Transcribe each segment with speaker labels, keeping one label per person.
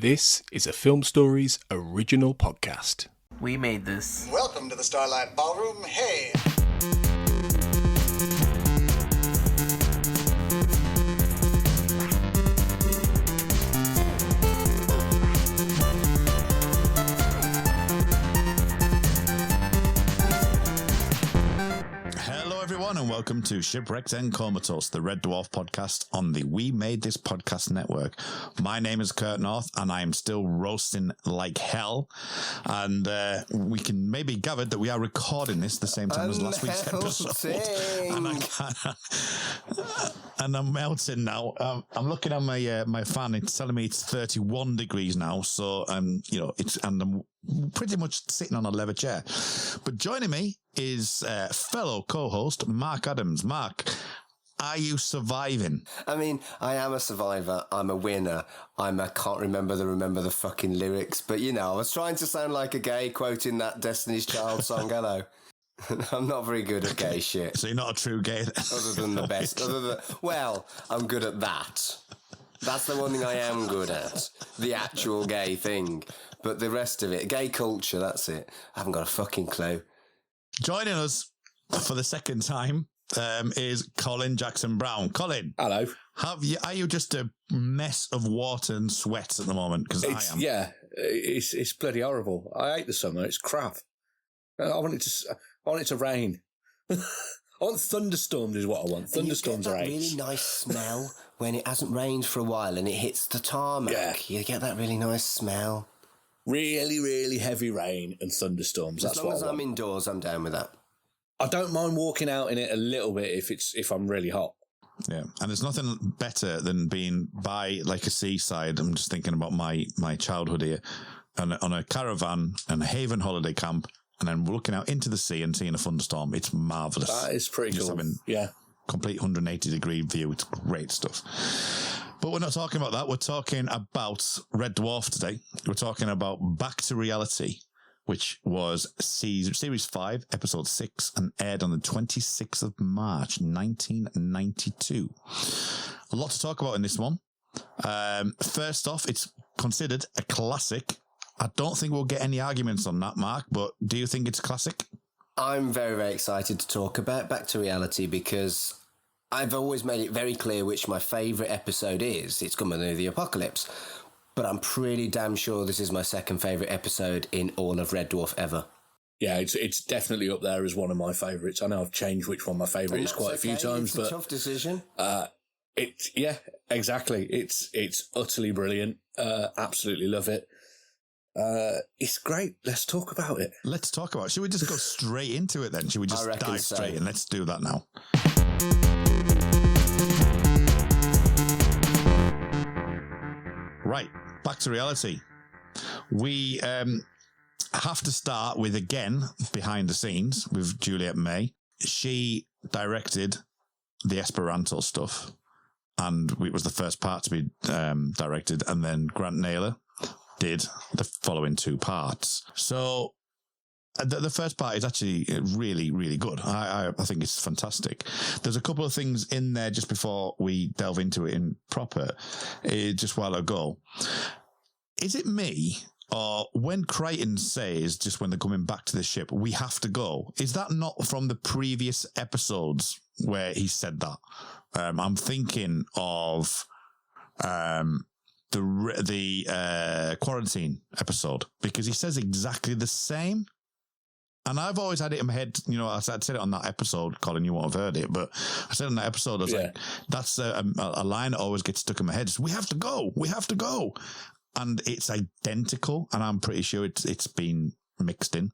Speaker 1: This is a Film Stories original podcast.
Speaker 2: We made this.
Speaker 3: Welcome to the Starlight Ballroom. Hey!
Speaker 4: And welcome to Shipwrecked and Comatose, the Red Dwarf podcast on the We Made This Podcast network. My name is Kurt North, and I am still roasting like hell. And we can maybe gather that we are recording this the same time as last week's episode. And I'm melting now. I'm looking at my fan. It's telling me it's 31 degrees now. So I'm pretty much sitting on a leather chair. But joining me is fellow co-host Mark Adams. Mark, are you surviving?
Speaker 5: I mean, I am a survivor. I'm a winner. I can't remember the fucking lyrics, but you know, I was trying to sound like a gay quoting that Destiny's Child song. Hello. I'm not very good at gay shit.
Speaker 4: So you're not a true gay?
Speaker 5: Other than the best. Well, I'm good at that. That's the one thing I am good at. The actual gay thing. But the rest of it, gay culture, that's it. I haven't got a fucking clue.
Speaker 4: Joining us for the second time is Colin Jackson-Brown. Colin.
Speaker 6: Hello.
Speaker 4: Are you just a mess of water and sweat at the moment? Because I am.
Speaker 6: Yeah, it's bloody horrible. I hate the summer. It's crap. I want it to rain. I want thunderstorms is what I want. Thunderstorms are
Speaker 5: really nice smell when it hasn't rained for a while and it hits the tarmac. Yeah. You get that really nice smell.
Speaker 6: Really, really heavy rain and thunderstorms. That's what I want.
Speaker 5: As long as I'm indoors, I'm down with that.
Speaker 6: I don't mind walking out in it a little bit if I'm really hot.
Speaker 4: Yeah, and there's nothing better than being by like a seaside. I'm just thinking about my childhood here, on a caravan and a haven holiday camp, and then looking out into the sea and seeing a thunderstorm. It's marvellous.
Speaker 6: That is pretty cool. Having
Speaker 4: complete 180-degree view. It's great stuff. But we're not talking about that. We're talking about Red Dwarf today. We're talking about Back to Reality, which was Series 5, Episode 6, and aired on the 26th of March, 1992. A lot to talk about in this one. First off, it's considered a classic. I don't think we'll get any arguments on that, Mark, but do you think it's a classic?
Speaker 5: I'm very, very excited to talk about Back to Reality because I've always made it very clear which my favourite episode is. It's Coming to the Apocalypse. But I'm pretty damn sure this is my second favourite episode in all of Red Dwarf ever.
Speaker 6: Yeah, it's definitely up there as one of my favourites. I know I've changed which one my favourite is quite a few times.
Speaker 5: It's a tough decision.
Speaker 6: Exactly. It's utterly brilliant. Absolutely love it. It's great. Let's talk about it.
Speaker 4: Let's talk about it. Should we just go straight into it then? Should we just dive straight in? Let's do that now. Right, Back to Reality. We have to start with, again, behind the scenes with Juliet May. She directed the Esperanto stuff, and it was the first part to be directed, and then Grant Naylor did the following two parts. So the first part is actually really, really good. I think it's fantastic. There's a couple of things in there just before we delve into it in proper, just a while ago. Is it me, or when Crichton says, just when they're coming back to the ship, we have to go, is that not from the previous episodes where he said that? I'm thinking of the quarantine episode, because he says exactly the same. And I've always had it in my head, you know, I said it on that episode, Colin, you won't have heard it, but I said on that episode, I was like, that's a line that always gets stuck in my head. It's, we have to go. And it's identical, and I'm pretty sure it's been mixed in.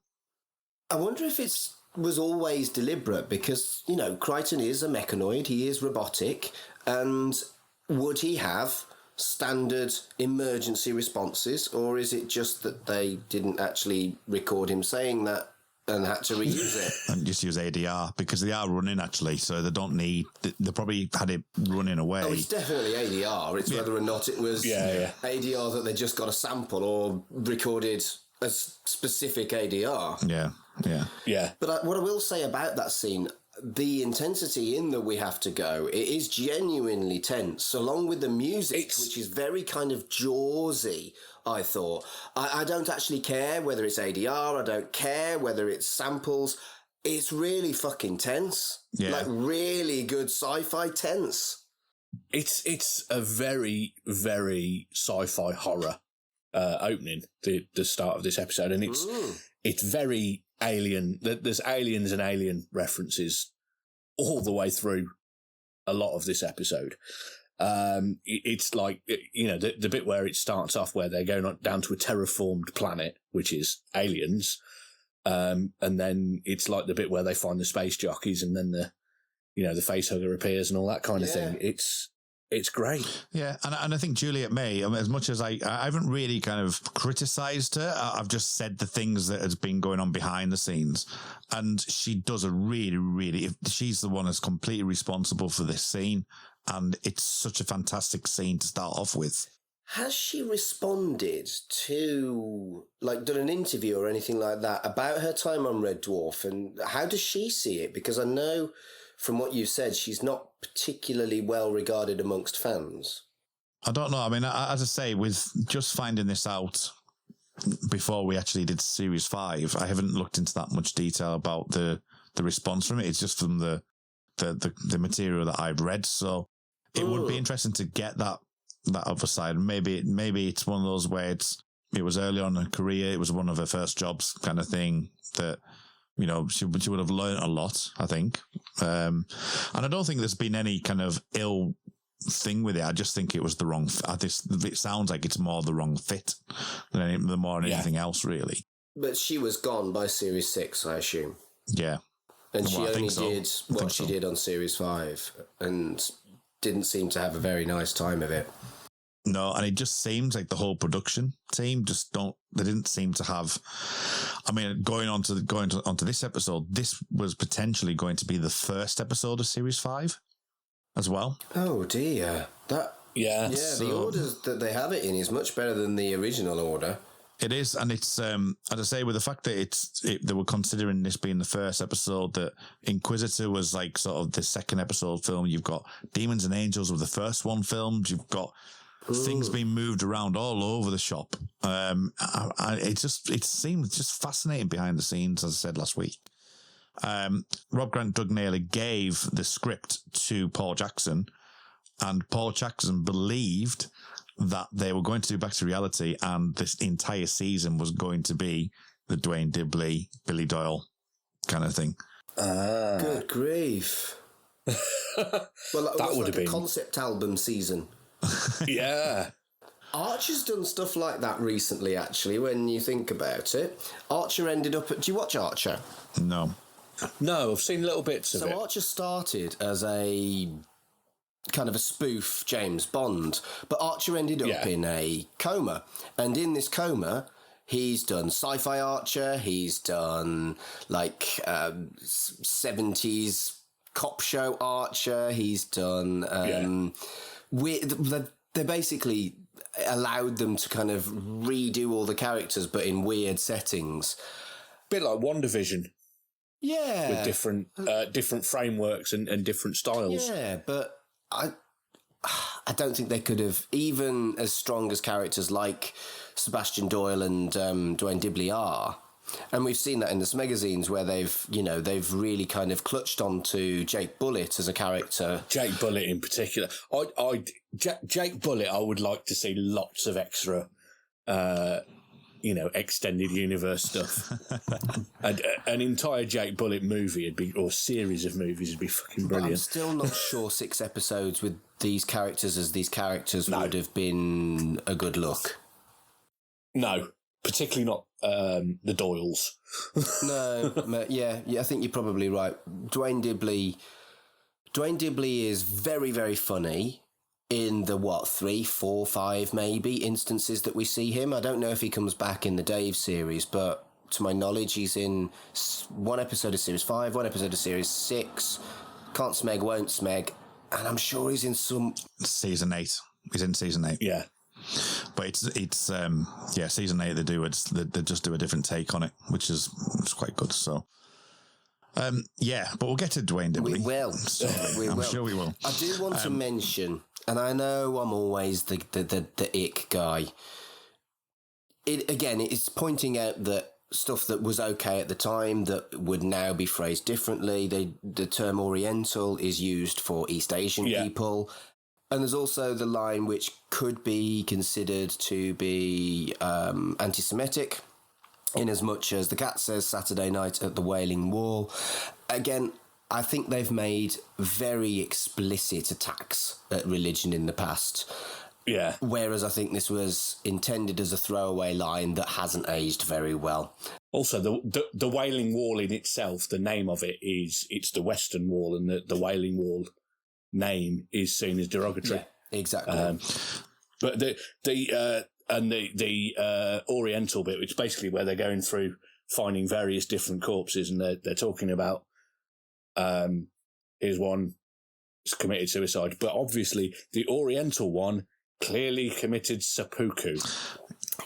Speaker 5: I wonder if it was always deliberate, because, you know, Crichton is a mechanoid, he is robotic, and would he have standard emergency responses, or is it just that they didn't actually record him saying that and had to reuse it?
Speaker 4: And just use ADR, because they are running, actually, so they don't need... They probably had it running away.
Speaker 5: Oh, it's definitely ADR. It's whether or not it was ADR that they just got a sample or recorded a specific ADR.
Speaker 4: Yeah.
Speaker 5: But what I will say about that scene, the intensity in that we have to go, it is genuinely tense, along with the music, which is very kind of Jawsy, I thought. I don't actually care whether it's ADR, I don't care whether it's samples. It's really fucking tense.
Speaker 4: Yeah.
Speaker 5: Like, really good sci-fi tense.
Speaker 6: It's a very, very sci-fi horror opening, the start of this episode, and it's very alien. There's aliens and alien references all the way through a lot of this episode. It's like, you know, the bit where it starts off where they're going down to a terraformed planet, which is aliens, and then it's like the bit where they find the space jockeys, and then the facehugger appears and all that kind of thing. It's great.
Speaker 4: Yeah, and I think Juliet May, I mean, as much as I haven't really kind of criticised her, I've just said the things that has been going on behind the scenes. And she does a really, really, she's the one that's completely responsible for this scene. And it's such a fantastic scene to start off with.
Speaker 5: Has she responded to, like, done an interview or anything like that about her time on Red Dwarf? And how does she see it? Because I know from what you said, she's not particularly well regarded amongst fans.
Speaker 4: I don't know. I mean, as I say, with just finding this out before we actually did Series 5, I haven't looked into that much detail about the response from it. It's just from the material that I've read. So it would be interesting to get that other side. Maybe it's one of those where it was early on in her career. It was one of her first jobs kind of thing that, you know, she would have learned a lot, I think. And I don't think there's been any kind of ill thing with it. I just think it was the wrong. It sounds like it's more the wrong fit than anything else, really.
Speaker 5: But she was gone by Series 6, I assume.
Speaker 4: Yeah.
Speaker 5: And she only did what she did on Series 5 and didn't seem to have a very nice time of it.
Speaker 4: No, and it just seems like the whole production team they didn't seem to have. I mean, going onto this episode, this was potentially going to be the first episode of Series 5 as well.
Speaker 5: Oh dear. The order that they have it in is much better than the original order.
Speaker 4: It is, and it's as I say, with the fact that they were considering this being the first episode, that Inquisitor was like sort of the second episode film. You've got Demons and Angels with the first one filmed. You've got things being moved around all over the shop. It seemed just fascinating behind the scenes, as I said last week. Rob Grant, Doug Naylor gave the script to Paul Jackson, and Paul Jackson believed that they were going to do Back to Reality, and this entire season was going to be the Dwayne Dibley, Billy Doyle kind of thing.
Speaker 5: Good grief. Well, that would have been a concept album season.
Speaker 6: Yeah.
Speaker 5: Archer's done stuff like that recently, actually, when you think about it. Archer ended up at... Do you watch Archer?
Speaker 4: No,
Speaker 6: I've seen little bits of it.
Speaker 5: So Archer started as a kind of a spoof James Bond, but Archer ended up in a coma. And in this coma, he's done sci-fi Archer, he's done, like, 70s cop show Archer, he's done... They basically allowed them to kind of redo all the characters, but in weird settings.
Speaker 6: Bit like WandaVision.
Speaker 5: Yeah.
Speaker 6: With different frameworks and different styles.
Speaker 5: Yeah, but I don't think they could have, even as strong as characters like Sebastian Doyle and Dwayne Dibley are. And we've seen that in the magazines where they've really kind of clutched onto Jake Bullitt as a character.
Speaker 6: Jake Bullitt in particular. Jake Bullitt, I would like to see lots of extra, extended universe stuff. An entire Jake Bullitt movie or series of movies would be fucking brilliant.
Speaker 5: But I'm still not sure 6 episodes with these characters would have been a good look.
Speaker 6: No. Particularly not the Doyles.
Speaker 5: No, I think you're probably right. Dwayne Dibley is very, very funny in the 3, 4, 5 maybe instances that we see him. I don't know if he comes back in the Dave series, but to my knowledge, he's in 1 episode of Series 5, 1 episode of Series 6. Can't smeg, won't smeg, and I'm sure he's in some
Speaker 4: Season 8. He's in Season 8.
Speaker 5: Yeah.
Speaker 4: But it's Season 8 they just do a different take on it, which is quite good. So Yeah, but we'll get to Dwayne Dibley.
Speaker 5: We will.
Speaker 4: I'm sure we will.
Speaker 5: I do want to mention, and I know I'm always the ick guy. It's pointing out that stuff that was okay at the time that would now be phrased differently. The term Oriental is used for East Asian people. And there's also the line which could be considered to be anti-Semitic, in as much as the cat says Saturday night at the Wailing Wall. Again, I think they've made very explicit attacks at religion in the past.
Speaker 6: Yeah.
Speaker 5: Whereas I think this was intended as a throwaway line that hasn't aged very well.
Speaker 6: Also, the Wailing Wall in itself, the name of it's the Western Wall, and the Wailing Wall name is seen as derogatory.
Speaker 5: Yeah, exactly.
Speaker 6: But the Oriental bit, which is basically where they're going through finding various different corpses, and they're talking about here's one committed suicide, but obviously the Oriental one clearly committed seppuku,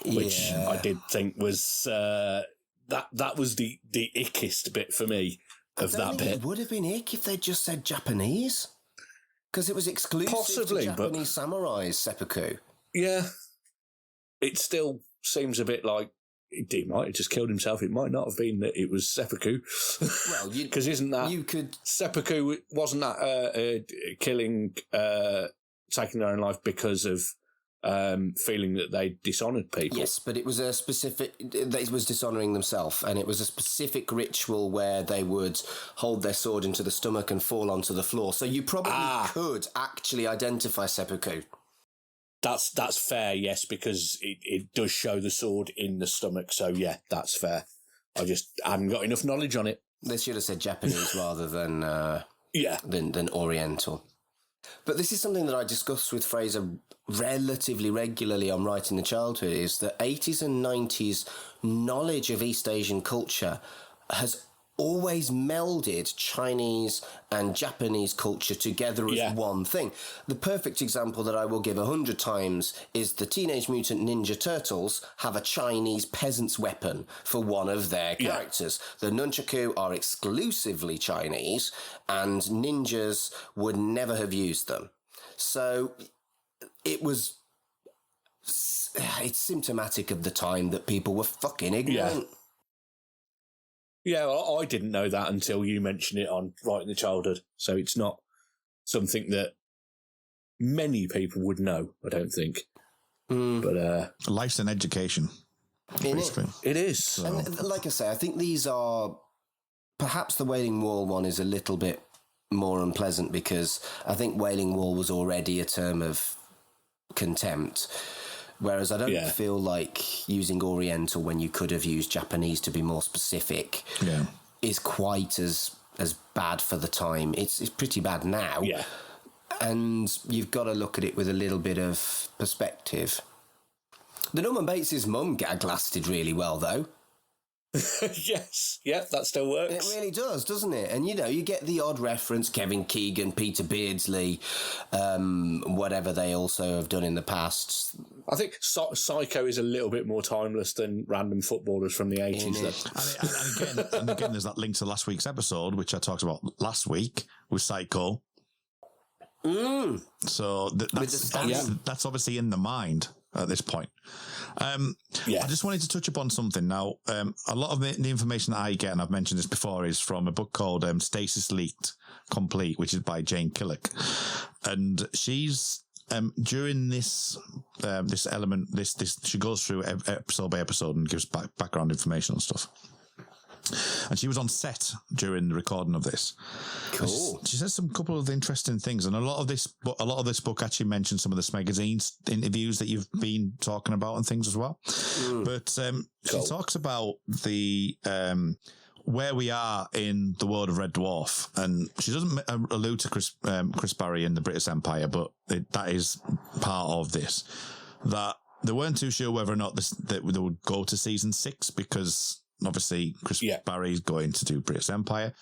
Speaker 6: which I did think was that was the ickest bit for me of that bit.
Speaker 5: It would have been ick if they'd just said Japanese, because it was exclusive to Japanese samurais, seppuku.
Speaker 6: Yeah, it still seems a bit like he might have just killed himself. It might not have been that it was seppuku.
Speaker 5: Well,
Speaker 6: because isn't that seppuku? Wasn't that killing, taking their own life because of feeling that they dishonoured people?
Speaker 5: Yes, but it was a specific. It was dishonouring themselves, and it was a specific ritual where they would hold their sword into the stomach and fall onto the floor. So you probably could actually identify seppuku.
Speaker 6: That's fair, yes, because it does show the sword in the stomach. So yeah, that's fair. I just haven't got enough knowledge on it.
Speaker 5: They should have said Japanese rather than than Oriental. But this is something that I discuss with Fraser relatively regularly on Writing the Childhood, is that 80s and 90s knowledge of East Asian culture has always melded Chinese and Japanese culture together as one thing. The perfect example that I will give 100 times is the Teenage Mutant Ninja Turtles have a Chinese peasant's weapon for one of their characters. The nunchaku are exclusively Chinese, and ninjas would never have used them. So it's symptomatic of the time that people were fucking ignorant.
Speaker 6: Yeah, I didn't know that until you mentioned it on Writing the Childhood. So it's not something that many people would know, I don't think. But
Speaker 4: life's an education.
Speaker 6: It is.
Speaker 5: So. And like I say, I think these are... Perhaps the Wailing Wall one is a little bit more unpleasant because I think Wailing Wall was already a term of contempt. Whereas I don't feel like using Oriental when you could have used Japanese to be more specific is quite as bad for the time. It's pretty bad now.
Speaker 6: Yeah. And
Speaker 5: you've got to look at it with a little bit of perspective. The Norman Bates' mum gag lasted really well, though.
Speaker 6: Yes. Yeah, that still works.
Speaker 5: It really does, doesn't it? And, you get the odd reference, Kevin Keegan, Peter Beardsley, whatever they also have done in the past.
Speaker 6: I think Psycho is a little bit more timeless than random footballers from the 80s.
Speaker 4: And again, there's that link to last week's episode, which I talked about last week with Psycho. So that's obviously in the mind at this point. I just wanted to touch upon something. Now, a lot of the information that I get, and I've mentioned this before, is from a book called Stasis Leaked Complete, which is by Jane Killick. And she's, during this element, she goes through episode by episode and gives background information and stuff. And she was on set during the recording of this.
Speaker 5: Cool.
Speaker 4: She says some couple of interesting things, and a lot of this book actually mentions some of the magazines interviews that you've been talking about and things as well. But she talks about the where we are in the world of Red Dwarf, and she doesn't allude to Chris Barry and the British Empire, but that is part of this. That they weren't too sure whether or not they would go to season 6 because. Obviously, Chris Barry's going to do British Empire.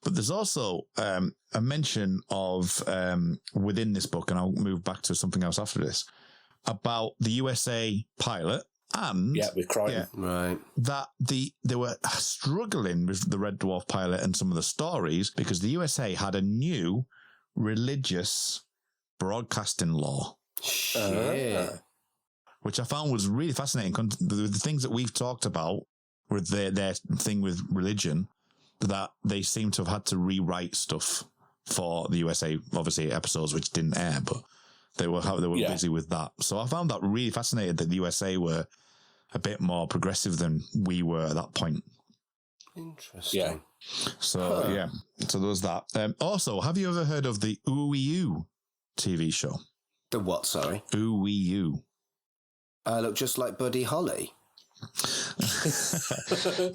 Speaker 4: But there's also a mention of, within this book, and I'll move back to something else after this, about the USA pilot And
Speaker 6: with Crichton.
Speaker 5: Right.
Speaker 4: that they were struggling with the Red Dwarf pilot and some of the stories because the USA had a new religious broadcasting law,
Speaker 5: Shit.
Speaker 4: which I found was really fascinating. The things that we've talked about with their thing with religion, that they seem to have had to rewrite stuff for the USA, obviously episodes which didn't air, but they were busy with that. So I found that really fascinating that the USA were a bit more progressive than we were at that point.
Speaker 5: Interesting.
Speaker 6: Yeah.
Speaker 4: So so there was that. Also, have you ever heard of the Ooh-Wee-Oo TV show?
Speaker 5: The what, sorry?
Speaker 4: Ooh-Wee-Oo.
Speaker 5: I look just like Buddy Holly.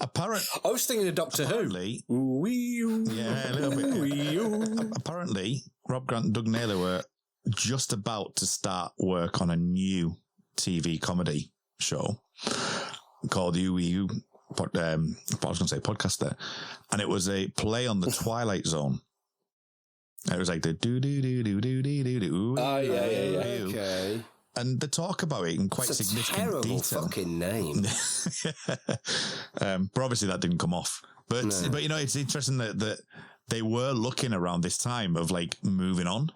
Speaker 4: Apparently,
Speaker 6: I was thinking of Doctor Who.
Speaker 4: Yeah, a little bit. Apparently, Rob Grant and Doug Naylor were just about to start work on a new TV comedy show called Ooh-Wee-Oo. I was going to say podcast there. And it was a play on the Twilight Zone. It was like the do-do-do-do-do-do-do.
Speaker 6: Oh, yeah.
Speaker 5: Okay.
Speaker 4: And they talk about it in quite
Speaker 5: It's a
Speaker 4: significant
Speaker 5: terrible
Speaker 4: detail.
Speaker 5: fucking name.
Speaker 4: But obviously that didn't come off. But you know, it's interesting that they were looking around this time of like moving on,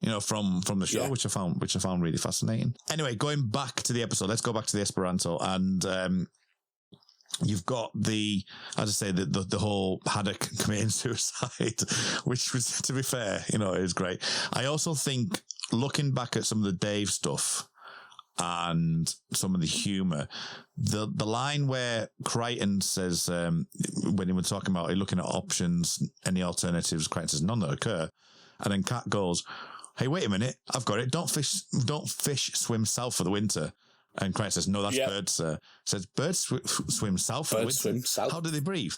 Speaker 4: you know, from the show, which I found really fascinating. Anyway, going back to the episode, let's go back to the Esperanto, and you've got as I say, the whole Haddock committing suicide, which was, to be fair, you know, is great. I also think, looking back at some of the Dave stuff and some of the humour, the line where Crichton says, when he was talking about looking at options, any alternatives, Crichton says, none that occur. And then Kat goes, hey, wait a minute, I've got it. Don't fish swim south for the winter. And Crichton says, no, that's birds, sir. Says, birds swim south for the winter.
Speaker 6: Swim south.
Speaker 4: How do they breathe?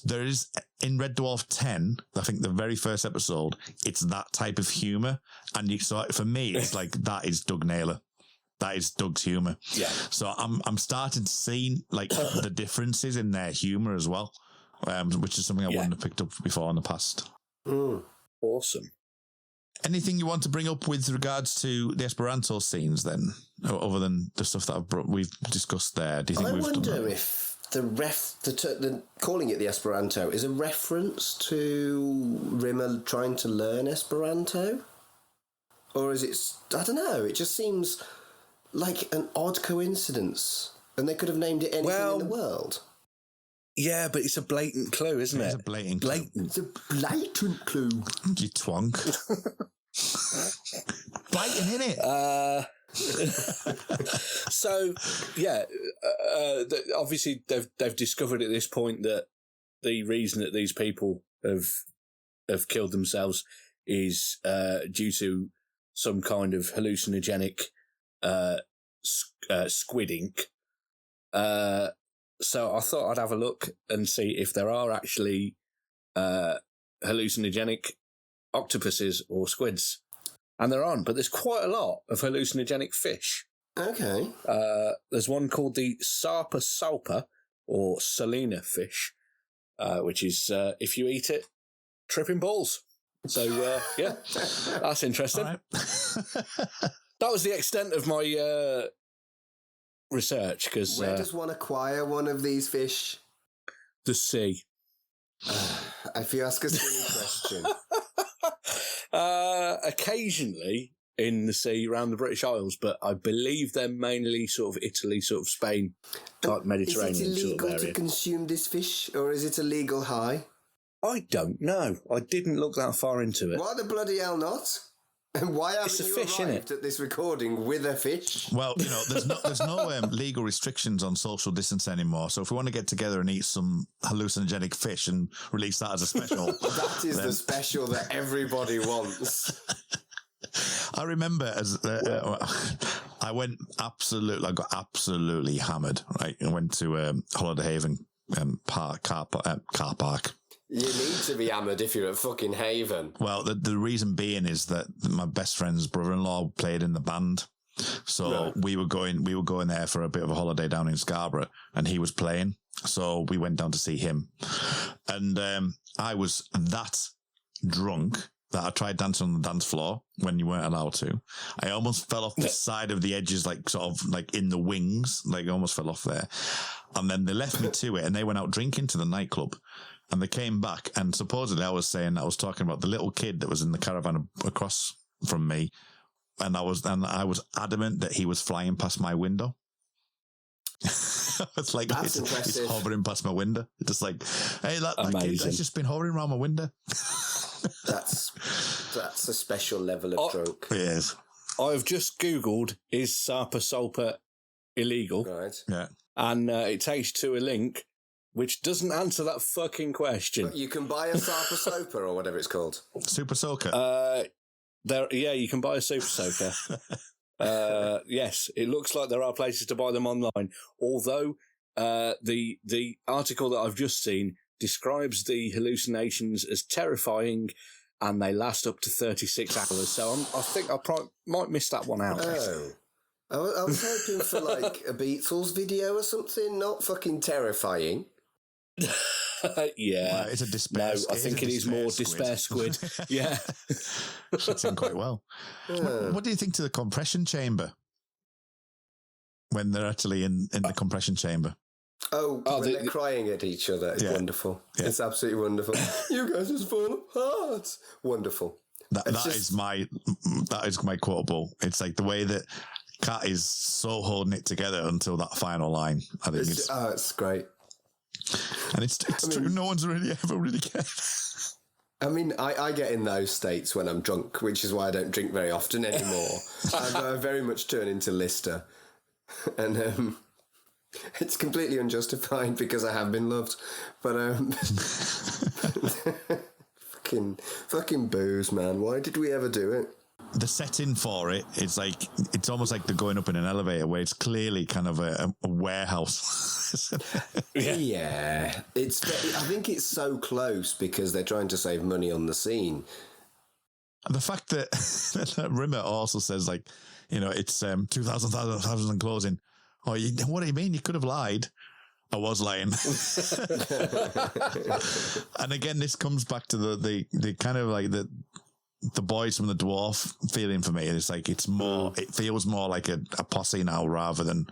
Speaker 4: There is, in Red Dwarf 10, I think the very first episode, it's that type of humour. And so for me, it's like, that is Doug Naylor. That is Doug's humour. Yeah. So I'm starting to see like the differences in their humour as well, which is something I wouldn't have picked up before in the past.
Speaker 6: Awesome.
Speaker 4: Anything you want to bring up with regards to the Esperanto scenes then, other than the stuff that we've discussed there? Do you think
Speaker 5: I
Speaker 4: we've done that?
Speaker 5: wonder if the calling it the Esperanto is a reference to Rimmer trying to learn Esperanto? Or is it, I don't know, it just seems like an odd coincidence. And they could have named it anything in the world.
Speaker 6: Yeah, but it's a blatant clue, isn't it?
Speaker 4: It's a blatant clue.
Speaker 5: It's a blatant clue.
Speaker 4: You twonk. Blatant, innit?
Speaker 6: So, obviously they've discovered at this point that the reason that these people have killed themselves is due to some kind of hallucinogenic squid ink. So I thought I'd have a look and see if there are actually hallucinogenic octopuses or squids. And there aren't, but there's quite a lot of hallucinogenic fish.
Speaker 5: Okay.
Speaker 6: There's one called the Sarpa salpa, or Salina fish, which is, if you eat it, tripping balls. So, that's interesting.
Speaker 4: All right.
Speaker 6: That was the extent of my research. Because
Speaker 5: where does one acquire one of these fish?
Speaker 6: The sea.
Speaker 5: If you ask a silly question.
Speaker 6: Occasionally in the sea around the British Isles, but I believe they're mainly sort of Italy, sort of Spain, type Mediterranean sort of area.
Speaker 5: Is it illegal to consume this fish, or is it a legal high?
Speaker 6: I don't know. I didn't look that far into it.
Speaker 5: Why the bloody hell not? And why haven't you
Speaker 6: fish,
Speaker 5: arrived at this recording with a fish?
Speaker 4: Well, you know, there's no legal restrictions on social distance anymore. So if we want to get together and eat some hallucinogenic fish and release that as a special,
Speaker 5: that is the special that everybody wants.
Speaker 4: I remember I got absolutely hammered. Right, I went to Holiday Haven car park.
Speaker 5: You need to be hammered if you're at fucking Haven.
Speaker 4: Well, the reason being is that my best friend's brother-in-law played in the band. So we were going there for a bit of a holiday down in Scarborough, and he was playing. So we went down to see him. And I was that drunk that I tried dancing on the dance floor when you weren't allowed to. I almost fell off the side of the edges, like sort of like in the wings, like I almost fell off there. And then they left me to it and they went out drinking to the nightclub. And they came back and supposedly I was talking about the little kid that was in the caravan across from me. And I was adamant that he was flying past my window. It's like he's hovering past my window. It's just like, hey, that kid has just been hovering around my window.
Speaker 5: That's a special level of drunk.
Speaker 4: Yes.
Speaker 6: I've just Googled, is Sapa Sulpa illegal?
Speaker 5: Right.
Speaker 4: Yeah.
Speaker 6: And it takes to a link which doesn't answer that fucking question.
Speaker 5: But you can buy a Sapa Sopa or whatever it's called.
Speaker 4: Super Soaker.
Speaker 6: You can buy a Super Soaker. Yes, it looks like there are places to buy them online. Although the article that I've just seen describes the hallucinations as terrifying, and they last up to 36 hours. So I think I might miss that one out.
Speaker 5: Oh. I was hoping for like a Beatles video or something, not fucking terrifying.
Speaker 6: Yeah.
Speaker 4: Well, it's a despair.
Speaker 6: No, I think it is more despair squid. Yeah.
Speaker 4: Fits in quite well. What do you think to the compression chamber? When they're actually in the compression chamber.
Speaker 5: When they're crying at each other. It's wonderful. Yeah. It's absolutely wonderful. You guys just fall apart. Wonderful.
Speaker 4: That is my quotable. It's like the way that Kat is so holding it together until that final line. I think it's
Speaker 5: great.
Speaker 4: And it's true. No one's really ever really cared.
Speaker 5: I mean, I get in those states when I'm drunk, which is why I don't drink very often anymore. I very much turn into Lister. And it's completely unjustified because I have been loved. But fucking booze, man. Why did we ever do it?
Speaker 4: The setting for it's almost like they're going up in an elevator where it's clearly kind of a warehouse.
Speaker 5: Yeah. I think it's so close because they're trying to save money on the scene.
Speaker 4: And the fact that Rimmer also says, like, you know, it's 2,000 and closing. Oh, what do you mean? You could have lied. I was lying. And again, this comes back to the kind of like the boys from the dwarf feeling for me. It's like it feels more like a posse now rather than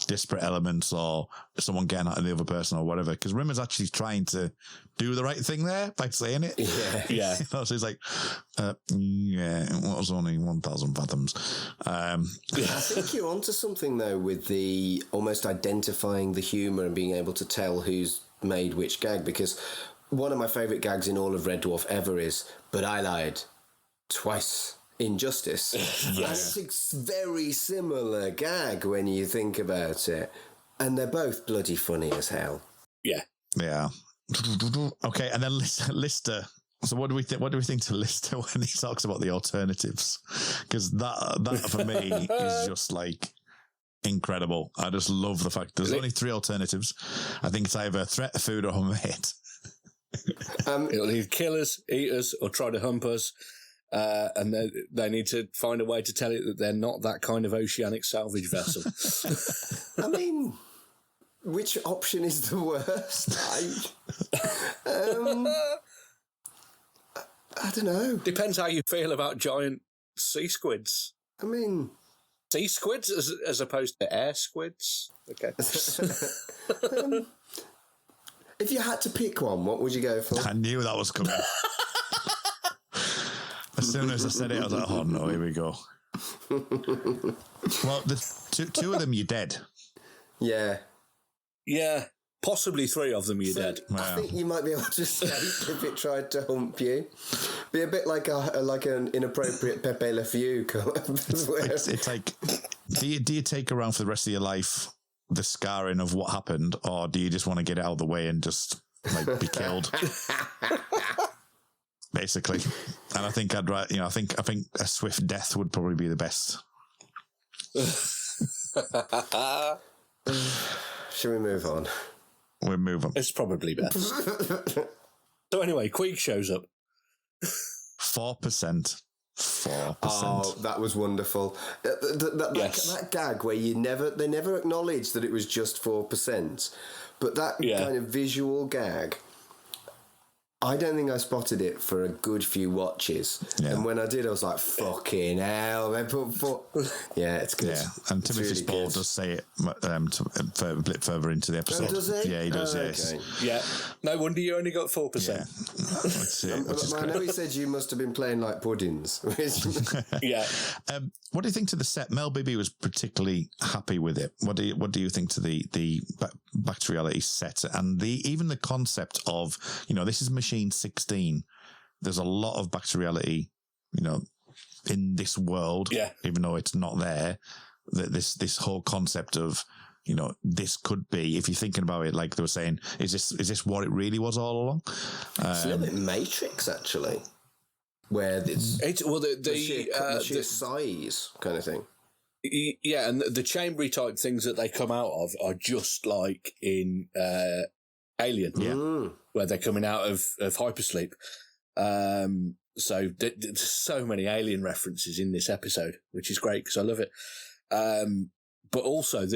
Speaker 4: disparate elements or someone getting at the other person or whatever. Because Rimmer's actually trying to do the right thing there by saying it.
Speaker 6: Yeah.
Speaker 4: So he's like, it was only 1,000 fathoms. I
Speaker 5: think you're onto something though with the almost identifying the humour and being able to tell who's made which gag. Because one of my favourite gags in all of Red Dwarf ever is, but I lied. Twice in Justice. Yes. And it's a very similar gag when you think about it. And they're both bloody funny as hell.
Speaker 6: Yeah.
Speaker 4: Yeah. Okay, and then Lister. So what do we think to Lister when he talks about the alternatives? Because that for me is just like incredible. I just love the fact there's only 3 alternatives. I think it's either threat, food, or homemade.
Speaker 6: It'll either kill us, eat us, or try to hump us. And they need to find a way to tell it that they're not that kind of oceanic salvage vessel.
Speaker 5: I mean, which option is the worst? I don't know.
Speaker 6: Depends how you feel about giant sea squids.
Speaker 5: I mean...
Speaker 6: Sea squids as opposed to air squids? Okay.
Speaker 5: If you had to pick one, what would you go for?
Speaker 4: I knew that was coming. As soon as I said it, I was like, oh no, here we go. Well, the two of them, you're dead.
Speaker 5: Yeah.
Speaker 6: Yeah, possibly 3 of them, you're dead.
Speaker 5: Wow. I think you might be able to escape if it tried to hump you. Be a bit like an inappropriate Pepe Le Pew.
Speaker 4: It's like, do you take around for the rest of your life the scarring of what happened, or do you just want to get it out of the way and just like be killed? Basically, and I think I think a swift death would probably be the best.
Speaker 5: Shall we move on?
Speaker 4: We'll move on.
Speaker 6: It's probably best. So anyway, Queeg shows up.
Speaker 4: 4%. 4%.
Speaker 5: Oh, that was wonderful. That gag where they never acknowledged that it was just 4%, but that kind of visual gag. I don't think I spotted it for a good few watches. Yeah. And when I did, I was like, fucking hell. They put yeah, it's good. Yeah,
Speaker 4: and Timothy Spall does say it a bit further into the episode.
Speaker 5: Oh, does he?
Speaker 4: Yeah, he does, yes.
Speaker 6: Okay. Yeah. No wonder you only got 4%.
Speaker 5: Yeah. I know he said you must have been playing like puddings.
Speaker 6: Yeah.
Speaker 4: What do you think to the set? Mel Bibby was particularly happy with it. What do you think to the back to reality set and even the concept of, this is Machine 16. There's a lot of back to reality, in this world, even though it's not there. This whole concept of, this could be, if you're thinking about it, like they were saying, is this what it really was all along?
Speaker 5: It's a little bit Matrix, actually, where it's the sheer size kind of thing.
Speaker 6: Yeah, and the chambery type things that they come out of are just like in Alien, where they're coming out of hypersleep. So there's so many Alien references in this episode, which is great because I love it. But also,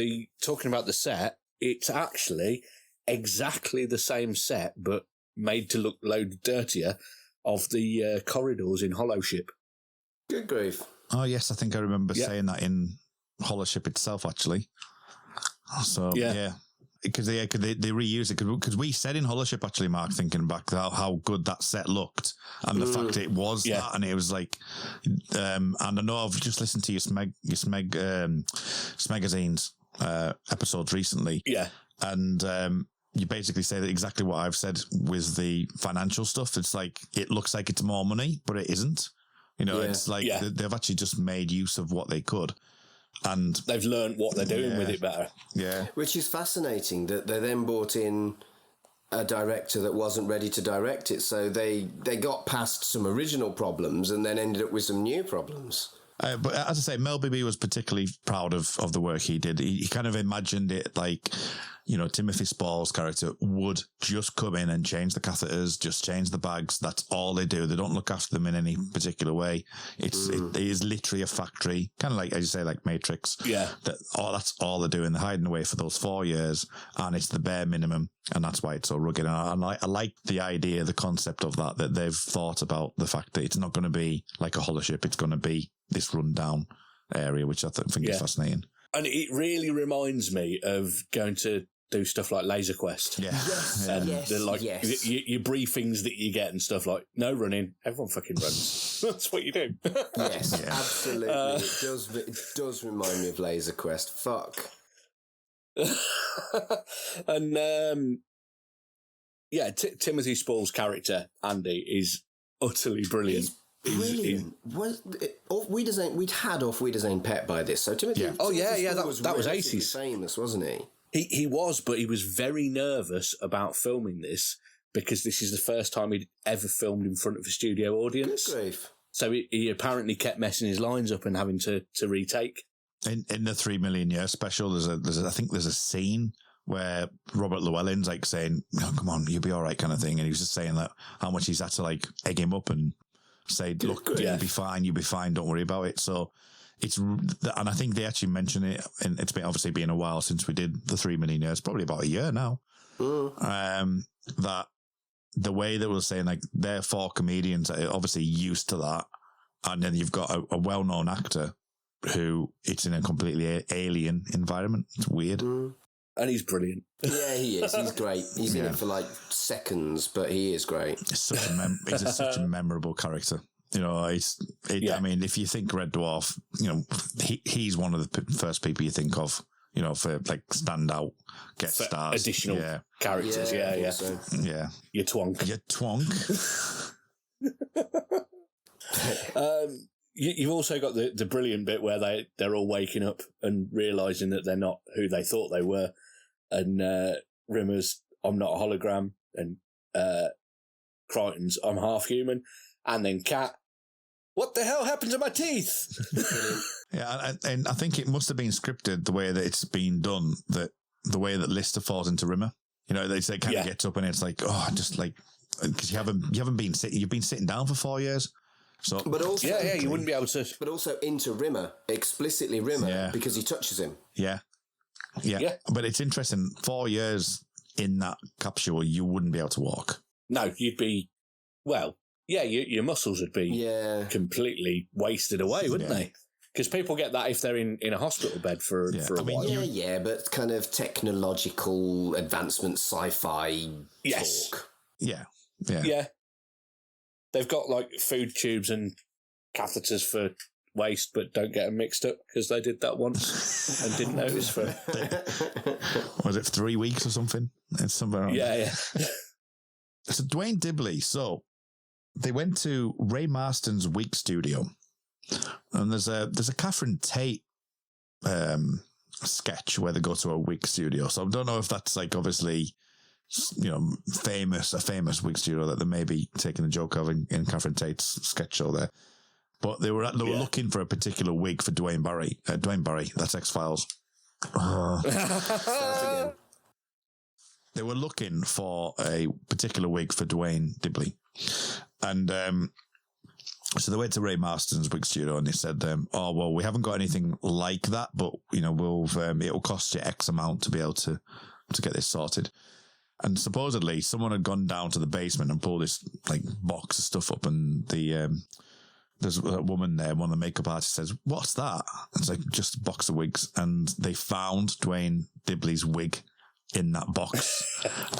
Speaker 6: talking about the set, it's actually exactly the same set, but made to look loads dirtier, of the corridors in Hollow Ship.
Speaker 5: Good grief.
Speaker 4: Oh, yes, I think I remember saying that in Hollow Ship itself, actually. So, yeah. Because they reuse it. Because we said in Hollow Ship, actually, Mark, thinking back, how good that set looked. And the fact it was that, and it was like... and I know I've just listened to your Smagazine's episodes recently. Yeah. And... you basically say that exactly what I've said with the financial stuff. It's like, it looks like it's more money, but it isn't. It's like they've actually just made use of what they could. And
Speaker 6: they've learned what they're doing with it better.
Speaker 4: Yeah.
Speaker 5: Which is fascinating that they then brought in a director that wasn't ready to direct it. So they got past some original problems and then ended up with some new problems.
Speaker 4: But as I say, Mel Bibby was particularly proud of the work he did. He kind of imagined it like, Timothy Spall's character would just come in and change the catheters, just change the bags. That's all they do. They don't look after them in any particular way. It is literally a factory, kind of like, as you say, like Matrix.
Speaker 6: Yeah.
Speaker 4: That's all they're doing. They're hiding away for those 4 years, and it's the bare minimum, and that's why it's so rugged. And I like the idea, the concept of that they've thought about the fact that it's not going to be like a Hollow Ship. It's going to be this rundown area, which I think is fascinating.
Speaker 6: And it really reminds me of going to do stuff like Laser Quest.
Speaker 4: Yeah.
Speaker 5: Yes.
Speaker 6: And your briefings that you get and stuff like, no running, everyone fucking runs. That's what you do.
Speaker 5: Yes, absolutely. It does remind me of Laser Quest. Fuck.
Speaker 6: And Timothy Spall's character, Andy, is utterly brilliant.
Speaker 5: Brilliant. We'd had Off Wiedersehen Pet by this, so Timothy.
Speaker 6: Yeah. That was 80s.
Speaker 5: Famous, wasn't he?
Speaker 6: He was, but he was very nervous about filming this because this is the first time he'd ever filmed in front of a studio audience.
Speaker 5: Good grief.
Speaker 6: So he apparently kept messing his lines up and having to retake.
Speaker 4: In the 3 Million Year special, I think there's a scene where Robert Llewellyn's like saying, "No, come on, you'll be all right," kind of thing, and he was just saying that how much he's had to like egg him up and say, "Look, you'll be fine, don't worry about it." So. And I think they actually mention it, and it's obviously been a while since we did the 3 Million Years, probably about a year now. That the way that we're saying, like, they're 4 comedians that are obviously used to that, and then you've got a well-known actor who it's in a completely alien environment. It's weird.
Speaker 6: And he's brilliant.
Speaker 5: Yeah, he is. He's great. He's in it for like seconds, but he is great.
Speaker 4: He's such a memorable character. I mean, if you think Red Dwarf, he's one of the first people you think of, for like standout guest stars.
Speaker 6: Additional characters, yeah.
Speaker 5: So.
Speaker 4: Yeah.
Speaker 6: Your twonk. You've also got the brilliant bit where they're all waking up and realising that they're not who they thought they were. And Rimmer's, "I'm not a hologram," and Crichton's, "I'm half human." And then Kat, "What the hell happened to my teeth?"
Speaker 4: Yeah, and I think it must have been scripted the way that it's been done, that the way that Lister falls into Rimmer. They say kind of gets up and it's like, oh, just like, because you haven't been sitting, you've been sitting down for 4 years. So,
Speaker 5: but also,
Speaker 6: you wouldn't be able to.
Speaker 5: But also into Rimmer, explicitly Rimmer, because he touches him.
Speaker 4: Yeah. But it's interesting. 4 years in that capsule, you wouldn't be able to walk.
Speaker 6: No, you'd be Well, yeah, your muscles would be completely wasted away, wouldn't they? Because people get that if they're in a hospital bed for a while.
Speaker 5: Yeah, but kind of technological advancement, sci-fi talk.
Speaker 4: Yeah.
Speaker 6: They've got like food tubes and catheters for waste, but don't get them mixed up because they did that once and didn't notice for...
Speaker 4: Was it 3 weeks or something? It's somewhere.
Speaker 6: Yeah.
Speaker 4: So Dwayne Dibley, they went to Ray Marston's wig studio, and there's a Catherine Tate sketch where they go to a wig studio. So I don't know if that's like obviously, you know, a famous wig studio that they may be taking a joke of in Catherine Tate's sketch show there. But they were looking for a particular wig for Dwayne Barry. That's X-Files. They were looking for a particular wig for Dwayne Dibley. And so they went to Ray Marston's wig studio and they said, oh, well, we haven't got anything like that, but, you know, it'll cost you X amount to be able to get this sorted. And supposedly someone had gone down to the basement and pulled this like box of stuff up, and there's a woman there, one of the makeup artists says, "What's that?" And it's like, just a box of wigs. And they found Dwayne Dibley's wig in that box.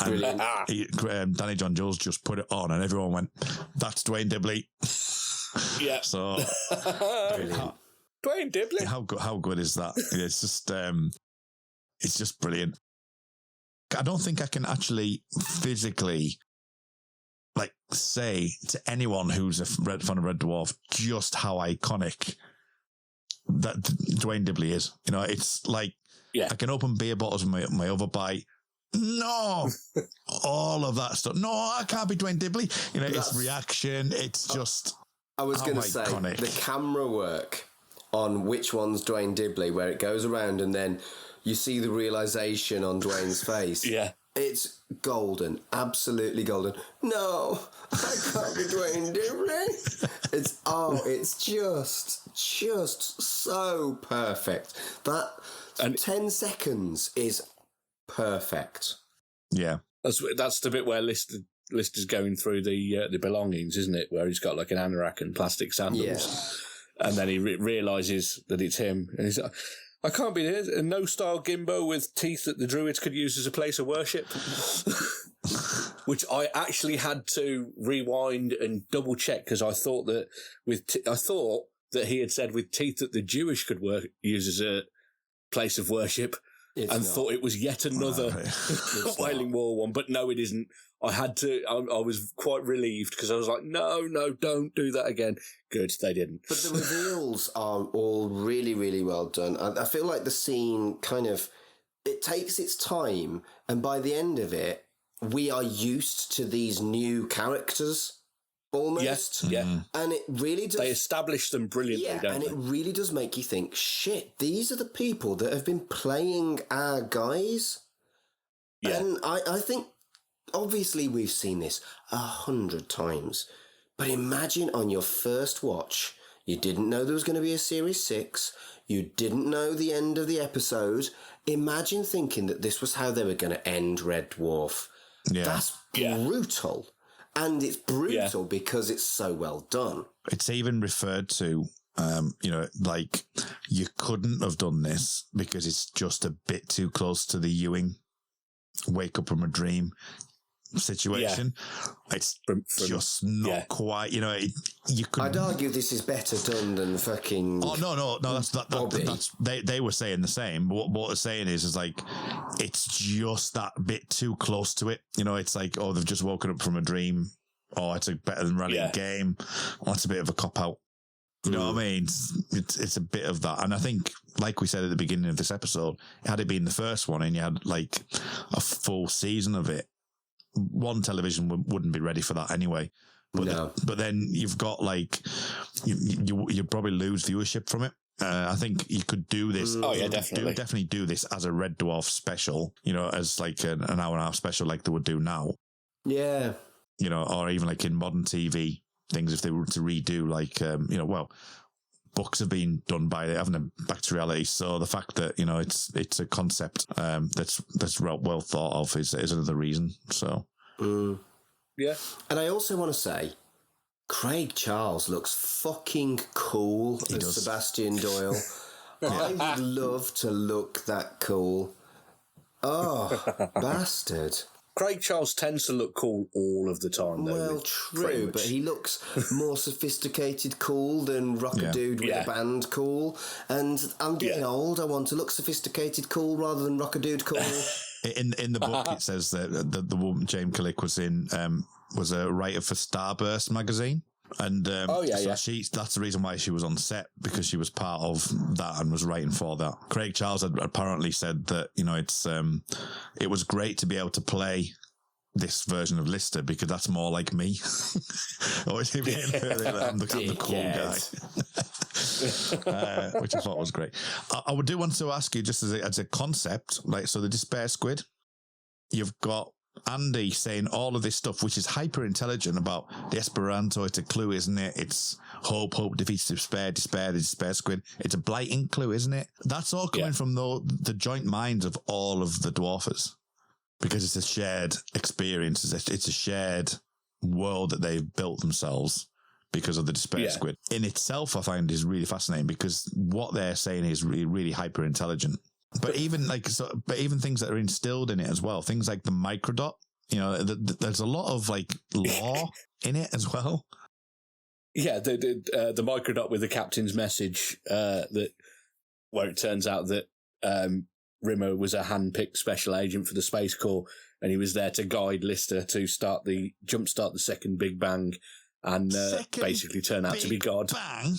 Speaker 4: And Danny John Jules just put it on and everyone went, "That's Dwayne Dibley."
Speaker 6: Yeah.
Speaker 4: So
Speaker 6: Dwayne Dibley.
Speaker 4: How good is that? It's just brilliant. I don't think I can actually physically like say to anyone who's a fan of Red Dwarf just how iconic that Dwayne Dibley is. You know, it's like I can open beer bottles with my other bite. No, all of that stuff. No, I can't be Dwayne Dibley. You know, it's reaction. It's just.
Speaker 5: I was going to say the camera work on which one's Dwayne Dibley, where it goes around and then you see the realization on Dwayne's face.
Speaker 6: Yeah.
Speaker 5: It's golden. Absolutely golden. No, I can't be Dwayne Dibley. It's just so perfect. That 10 seconds is perfect.
Speaker 4: Yeah.
Speaker 6: That's the bit where Lister's going through the belongings, isn't it? Where he's got like an anorak and plastic sandals. Yeah. And then he realises that it's him. And he's like, I can't be there. A no-style Gimbo with teeth that the Druids could use as a place of worship. Which I actually had to rewind and double-check because I thought that he had said with teeth that the Jewish could use as a place of worship. Thought it was yet another Wailing Wall one. But no, it isn't. I was quite relieved because I was like, no, don't do that again. Good, they didn't.
Speaker 5: But the reveals are all really, really well done. I feel like the scene it takes its time, and by the end of it, we are used to these new characters, almost.
Speaker 6: Yeah.
Speaker 5: And it really does...
Speaker 6: They establish them brilliantly, don't they?
Speaker 5: And it really does make you think, shit, these are the people that have been playing our guys. Yeah. And I think... Obviously, we've seen this 100 times, but imagine on your first watch, you didn't know there was going to be a Series 6, you didn't know the end of the episode. Imagine thinking that this was how they were going to end Red Dwarf. Yeah. That's brutal. And it's brutal because it's so well done.
Speaker 4: It's even referred to, like you couldn't have done this because it's just a bit too close to the Ewing wake up from a dream situation. It's just not quite, you could.
Speaker 5: I'd argue this is better done than fucking.
Speaker 4: Oh no! That's they were saying the same. But what they're saying is like it's just that bit too close to it. It's like they've just woken up from a dream. It's a better than rallying game. That's a bit of a cop out. You know what I mean? It's a bit of that. And I think, like we said at the beginning of this episode, had it been the first one and you had like a full season of it, one television wouldn't be ready for that anyway. But then you've got like, you probably lose viewership from it. I think you could do this.
Speaker 6: Oh yeah, definitely.
Speaker 4: Definitely do this as a Red Dwarf special, as like an hour and a half special like they would do now.
Speaker 5: Yeah.
Speaker 4: Or even like in modern TV things, if they were to redo like, books have been done by having them back to reality. So the fact that, it's a concept that's well thought of is another reason. So.
Speaker 5: Yeah. And I also want to say, Craig Charles looks fucking cool as Sebastian Doyle. I would love to look that cool. Oh, bastard.
Speaker 6: Craig Charles tends to look cool all of the time, though.
Speaker 5: Well, true, but he looks more sophisticated cool than rock a dude with a band cool. And I'm getting old. I want to look sophisticated cool rather than rock a dude cool.
Speaker 4: In the book, it says that the woman Jane Killick was a writer for Starburst magazine. And that's the reason why she was on set, because she was part of that and was writing for that. Craig Charles had apparently said that, you know, it was great to be able to play this version of Lister because that's more like me. Always I'm the cool guy. Which I thought was great. I would do want to ask you, just as a concept, like, so the Despair Squid, you've got Andy saying all of this stuff, which is hyper intelligent about the Esperanto. It's a clue, isn't it? It's hope defeats despair, the despair squid. It's a blighting clue, isn't it? That's all coming from the joint minds of all of the dwarfers, because it's a shared experience. It's a shared world that they've built themselves because of the despair squid. In itself, I find is really fascinating because what they're saying is really, really hyper intelligent. But even things that are instilled in it as well, things like the microdot, you know, there's a lot of like law in it as well. Yeah,
Speaker 6: the microdot with the captain's message where it turns out that Rimmer was a hand-picked special agent for the Space Corps, and he was there to guide Lister to jumpstart the second Big Bang, and basically turn out to be God.
Speaker 4: Bang.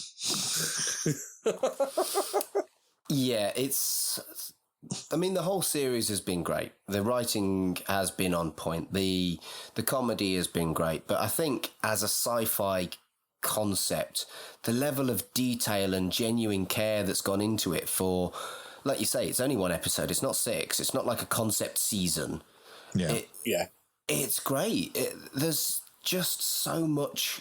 Speaker 5: Yeah, the whole series has been great. The writing has been on point. The comedy has been great. But I think as a sci-fi concept, the level of detail and genuine care that's gone into it for, like you say, it's only one episode. It's not 6. It's not like a concept season.
Speaker 4: Yeah.
Speaker 5: It's great. There's just so much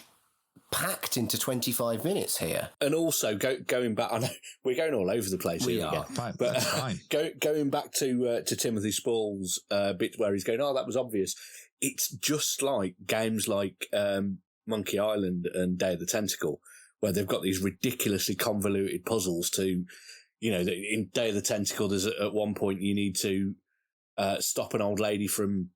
Speaker 5: packed into 25 minutes here.
Speaker 6: And also going back, I know we're going all over the place here again, but
Speaker 4: fine.
Speaker 6: Going back to Timothy Spall's bit where he's going, oh, that was obvious. It's just like games like Monkey Island and Day of the Tentacle, where they've got these ridiculously convoluted puzzles to, you know, in Day of the Tentacle, there's at one point you need to stop an old lady from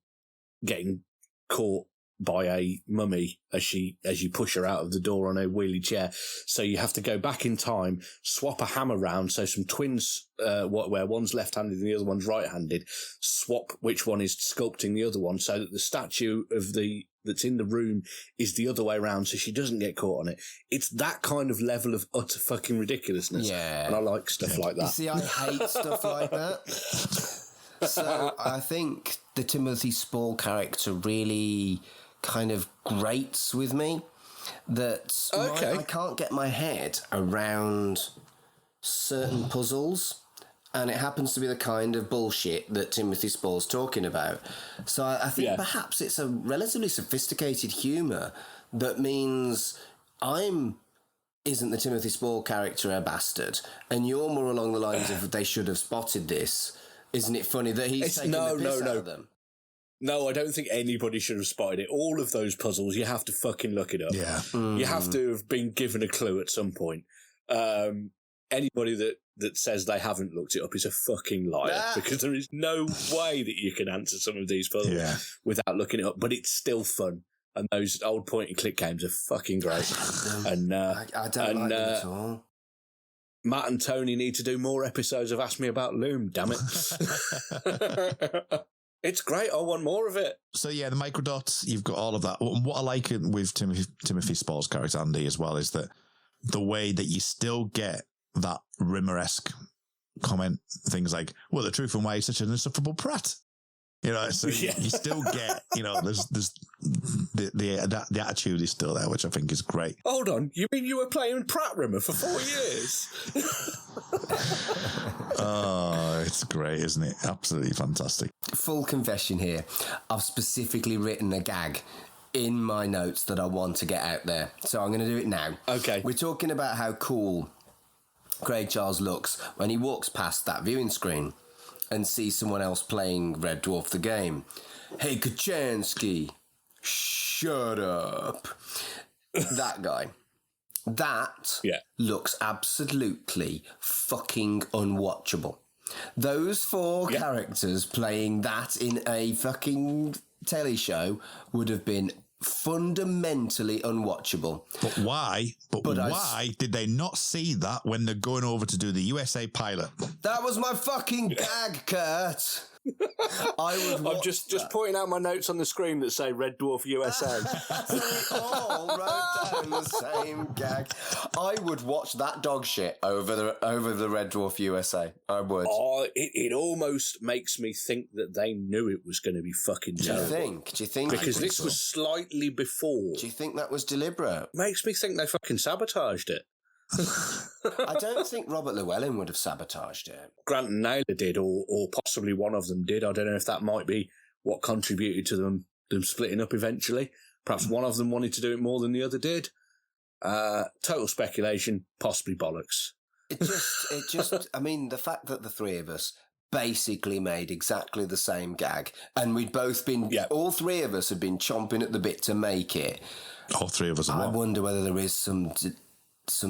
Speaker 6: getting caught by a mummy as you push her out of the door on a wheelie chair. So you have to go back in time, swap a hammer round, so some twins, where one's left-handed and the other one's right-handed, swap which one is sculpting the other one so that the statue that's in the room is the other way around so she doesn't get caught on it. It's that kind of level of utter fucking ridiculousness.
Speaker 5: Yeah.
Speaker 6: And I like stuff like that.
Speaker 5: You see, I hate stuff like that. So I think the Timothy Spall character really kind of grates with me, that I can't get my head around certain puzzles, and it happens to be the kind of bullshit that Timothy Spall's talking about. So I think perhaps it's a relatively sophisticated humour that means isn't the Timothy Spall character a bastard, and you're more along the lines of they should have spotted this. Isn't it funny that he's taking the piss out of them?
Speaker 6: No, I don't think anybody should have spotted it. All of those puzzles, you have to fucking look it up.
Speaker 4: Yeah.
Speaker 6: You have to have been given a clue at some point. Anybody that says they haven't looked it up is a fucking liar, because there is no way that you can answer some of these puzzles without looking it up. But it's still fun. And those old point-and-click games are fucking great.
Speaker 5: I don't like them at all.
Speaker 6: Matt and Tony need to do more episodes of Ask Me About Loom, damn it. It's great. I want more of it.
Speaker 4: So yeah, the microdots, you've got all of that. What I like with Timothy Spall's character Andy as well is that the way that you still get that Rimmer-esque comment, things like, well, the truth and why he's such an insufferable prat. You know, so you still get, you know, there's the attitude is still there, which I think is great.
Speaker 6: Hold on, you mean you were playing Pratt Rimmer for 4 years?
Speaker 4: Oh, it's great, isn't it? Absolutely fantastic.
Speaker 5: Full confession here. I've specifically written a gag in my notes that I want to get out there. So I'm going to do it now.
Speaker 6: Okay.
Speaker 5: We're talking about how cool Craig Charles looks when he walks past that viewing screen and sees someone else playing Red Dwarf the game. Hey, Kachansky, shut up. That guy. That looks absolutely fucking unwatchable. Those four characters playing that in a fucking telly show would have been fundamentally unwatchable.
Speaker 4: But why? But why did they not see that when they're going over to do the USA pilot?
Speaker 5: That was my fucking gag, Kurt. I'm
Speaker 6: just pointing out my notes on the screen that say Red Dwarf USA.
Speaker 5: We all wrote down the same gag. I would watch that dog shit over the Red Dwarf USA. I would.
Speaker 6: Oh, it almost makes me think that they knew it was going to be fucking terrible.
Speaker 5: Do you think?
Speaker 6: Because this was slightly before.
Speaker 5: Do you think that was deliberate?
Speaker 6: Makes me think they fucking sabotaged it.
Speaker 5: I don't think Robert Llewellyn would have sabotaged it.
Speaker 6: Grant and Naylor did, or possibly one of them did. I don't know if that might be what contributed to them splitting up eventually. Perhaps one of them wanted to do it more than the other did. Total speculation, possibly bollocks.
Speaker 5: It just, I mean, the fact that the three of us basically made exactly the same gag, and we'd both been, all three of us had been chomping at the bit to make it.
Speaker 4: All three of us.
Speaker 5: I wonder whether there is some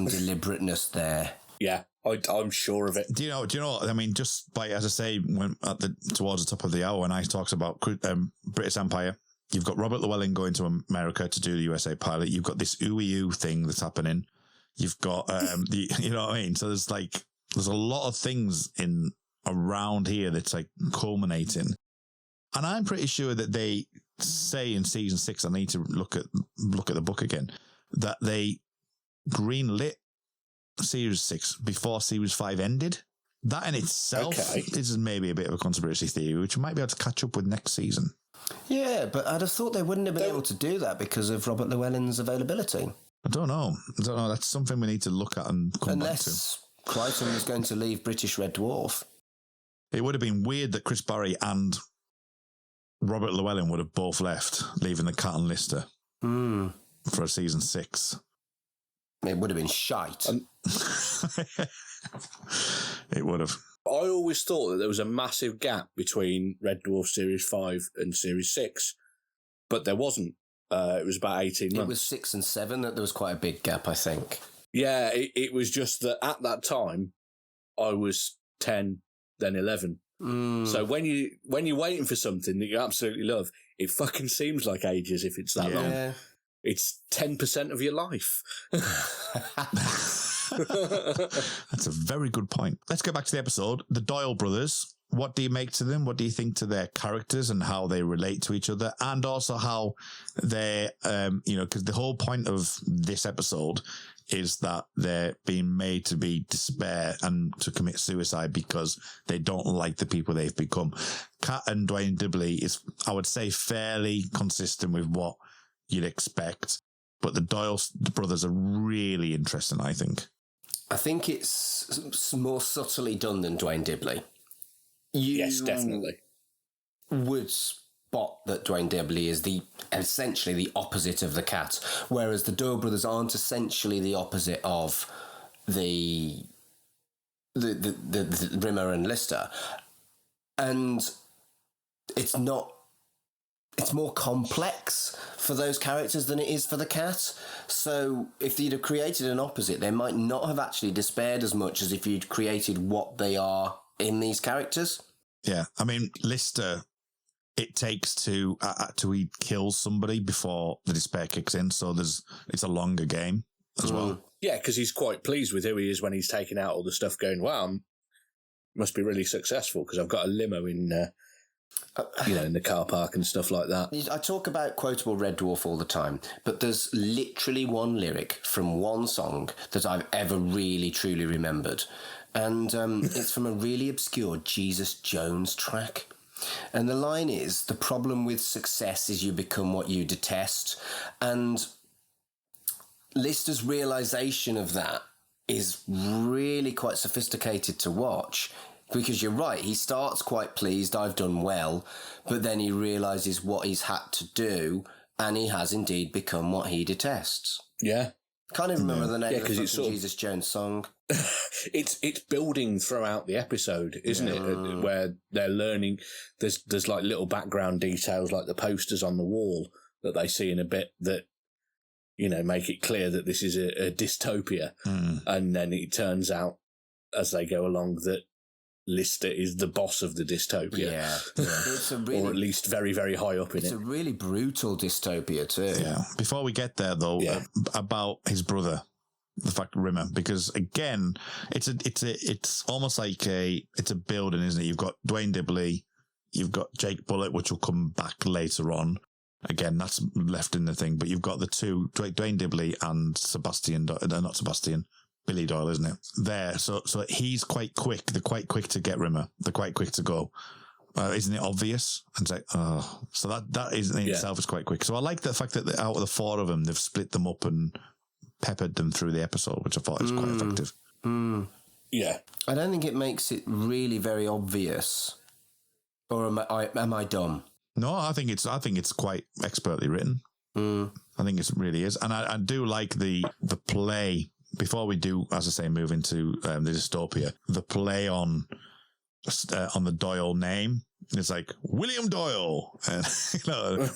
Speaker 5: deliberateness there.
Speaker 6: Yeah, I'm sure of it.
Speaker 4: Do you know? I mean, just by, as I say, when towards the top of the hour, when I talks about British Empire, you've got Robert Llewellyn going to America to do the USA pilot. You've got this ooey-oo thing that's happening. You've got you know what I mean. So there's a lot of things in around here that's like culminating, and I'm pretty sure that they say in season 6. I need to look at the book again. That they greenlit Series 6 before Series 5 ended. That in itself is maybe a bit of a conspiracy theory, which we might be able to catch up with next season.
Speaker 5: Yeah, but I'd have thought they wouldn't have been able to do that because of Robert Llewellyn's availability.
Speaker 4: I don't know. That's something we need to look at and come back to.
Speaker 5: Unless Crichton was going to leave British Red Dwarf.
Speaker 4: It would have been weird that Chris Barry and Robert Llewellyn would have both left, leaving the Cat and Lister for a season 6.
Speaker 5: It would have been shite.
Speaker 4: It would have.
Speaker 6: I always thought that there was a massive gap between Red Dwarf Series 5 and Series 6, but there wasn't. It was about 18 months.
Speaker 5: It was 6 and 7 that there was quite a big gap, I think.
Speaker 6: Yeah, it was just that at that time, I was 10, then 11. So when you're waiting for something that you absolutely love, it fucking seems like ages if it's that long. It's 10% of your life.
Speaker 4: That's a very good point. Let's go back to the episode. The Doyle brothers. What do you make to them? What do you think to their characters and how they relate to each other? And also how they're, because the whole point of this episode is that they're being made to be despair and to commit suicide because they don't like the people they've become. Kat and Dwayne Dibley is, I would say, fairly consistent with what you'd expect. But the Doyle brothers are really interesting, I think.
Speaker 5: I think it's more subtly done than Dwayne Dibley.
Speaker 6: Yes, definitely.
Speaker 5: Would spot that Dwayne Dibley is essentially the opposite of the Cat, whereas the Doyle brothers aren't essentially the opposite of the Rimmer and Lister. And it's more complex for those characters than it is for the Cat. So if you'd have created an opposite, they might not have actually despaired as much as if you'd created what they are in these characters.
Speaker 4: Yeah, I mean, Lister, it takes to he kills somebody before the despair kicks in, so it's a longer game as well.
Speaker 6: Yeah, because he's quite pleased with who he is when he's taking out all the stuff going, wow, must be really successful because I've got a limo in in the car park and stuff like that.
Speaker 5: I talk about quotable Red Dwarf all the time, but there's literally one lyric from one song that I've ever really, truly remembered. And it's from a really obscure Jesus Jones track. And the line is, the problem with success is you become what you detest. And Lister's realisation of that is really quite sophisticated to watch. Because you're right, he starts quite pleased, I've done well, but then he realises what he's had to do, and he has indeed become what he detests.
Speaker 6: Yeah.
Speaker 5: Can't even remember the name of the
Speaker 6: fucking
Speaker 5: Jesus Jones song.
Speaker 6: It's building throughout the episode, isn't it? Where they're learning, there's like little background details, like the posters on the wall that they see in a bit that make it clear that this is a dystopia. And then it turns out as they go along that Lister is the boss of the dystopia.
Speaker 5: Yeah. It's a really,
Speaker 6: or at least very, very high up in it.
Speaker 5: It's a really brutal dystopia too.
Speaker 4: Yeah. Before we get there, though, about his brother, the fact Rimmer, because again, it's almost like it's a building, isn't it? You've got Dwayne Dibley, you've got Jake Bullitt, which will come back later on. Again, that's left in the thing, but you've got the two, Dwayne Dibley and Billy Doyle, isn't it? There, so he's quite quick. They're quite quick to get Rimmer. They're quite quick to go. Isn't it obvious? And it's like, so that is in itself is quite quick. So I like the fact that out of the four of them, they've split them up and peppered them through the episode, which I thought was quite effective.
Speaker 6: Yeah, I
Speaker 5: don't think it makes it really very obvious. Or am I dumb?
Speaker 4: No, I think it's quite expertly written. I think it really is, and I do like the play. Before we do, as I say, move into the dystopia, the play on the Doyle name, it's like William Doyle, and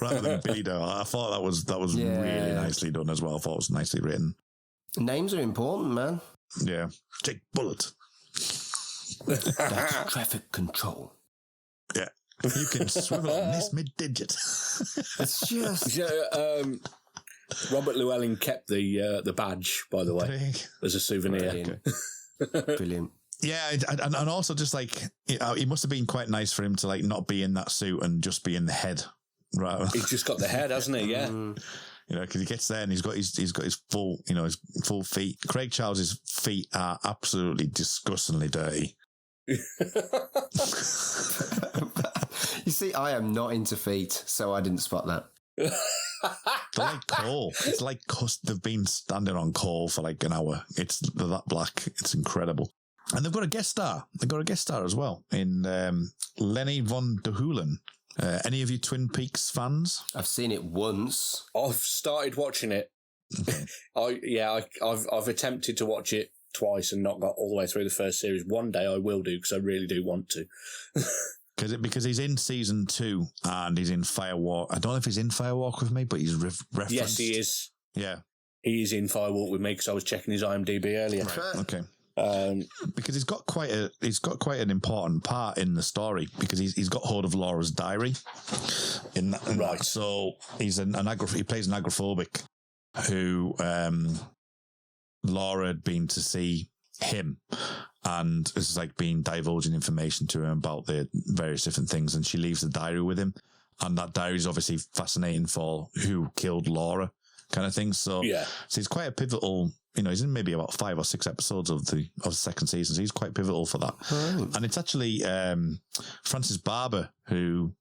Speaker 4: rather than Billy Doyle. I thought that was really nicely done as well. I thought it was nicely written.
Speaker 5: Names are important, man.
Speaker 4: Yeah, Jake Bullitt.
Speaker 5: That's traffic control.
Speaker 4: Yeah, you can swivel on this mid-digit.
Speaker 5: It's just.
Speaker 6: Robert Llewellyn kept the badge, by the way, as a souvenir.
Speaker 5: Brilliant.
Speaker 4: Yeah, and also just like it must have been quite nice for him to like not be in that suit and just be in the head, right?
Speaker 6: He's just got the head, hasn't he? Yeah.
Speaker 4: Because he gets there and he's got his full, his full feet. Craig Charles's feet are absolutely disgustingly dirty.
Speaker 5: You see, I am not into feet, so I didn't spot that.
Speaker 4: They're like coal. It's like they've been standing on coal for like an hour. They're that black. It's incredible. And they've got a guest star. They've got a guest star as well in Lenny von der Heulen. Any of you Twin Peaks fans?
Speaker 5: I've seen it once.
Speaker 6: I've started watching it. Okay. I've attempted to watch it twice and not got all the way through the first series. One day I will do because I really do want to.
Speaker 4: Because he's in season 2 and he's in Firewalk. I don't know if he's in Firewalk with me, but he's referenced.
Speaker 6: Yes, he is.
Speaker 4: Yeah,
Speaker 6: he is in Firewalk with me because I was checking his IMDb earlier.
Speaker 4: Right. Okay. Because he's got quite an important part in the story because he's got hold of Laura's diary. In that, so he's he plays an agoraphobic who Laura had been to see him. And it's like divulging information to him about the various different things. And she leaves the diary with him. And that diary is obviously fascinating for who killed Laura kind of thing. So, so he's quite a pivotal, he's in maybe about 5 or 6 episodes of the second season. So he's quite pivotal for that. Oh. And it's actually Francis Barber who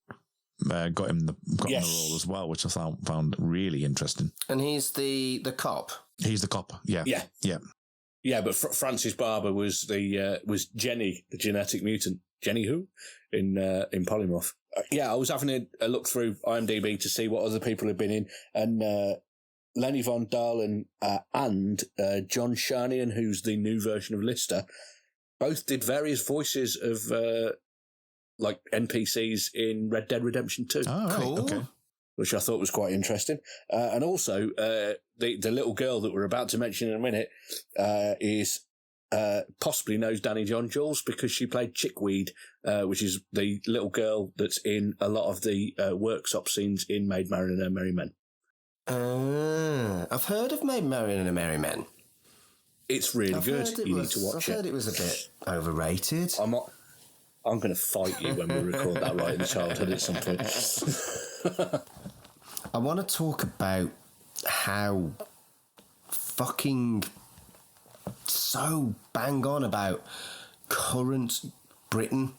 Speaker 4: got him the role as well, which I found really interesting.
Speaker 5: And he's the cop?
Speaker 4: He's the cop, yeah.
Speaker 6: Yeah.
Speaker 4: Yeah.
Speaker 6: Yeah, but Francis Barber was was Jenny, the genetic mutant. Jenny who? In Polymorph. I was having a look through IMDb to see what other people have been in, and Lenny von Dahlen and John Sharnian, who's the new version of Lister, both did various voices of like NPCs in Red Dead Redemption 2.
Speaker 4: Oh, right.
Speaker 5: Cool.
Speaker 4: Okay.
Speaker 6: Which I thought was quite interesting. And also, the little girl that we're about to mention in a minute is possibly knows Danny John Jules because she played Chickweed, which is the little girl that's in a lot of the workshop scenes in Maid Marian and Her Merry Men.
Speaker 5: I've heard of Maid Marian and Her Merry Men.
Speaker 6: It's really good. You need to watch it.
Speaker 5: I've heard it was a bit overrated.
Speaker 6: I'm going to fight you when we record that right in childhood at some point.
Speaker 5: I want to talk about how fucking so bang on about current Britain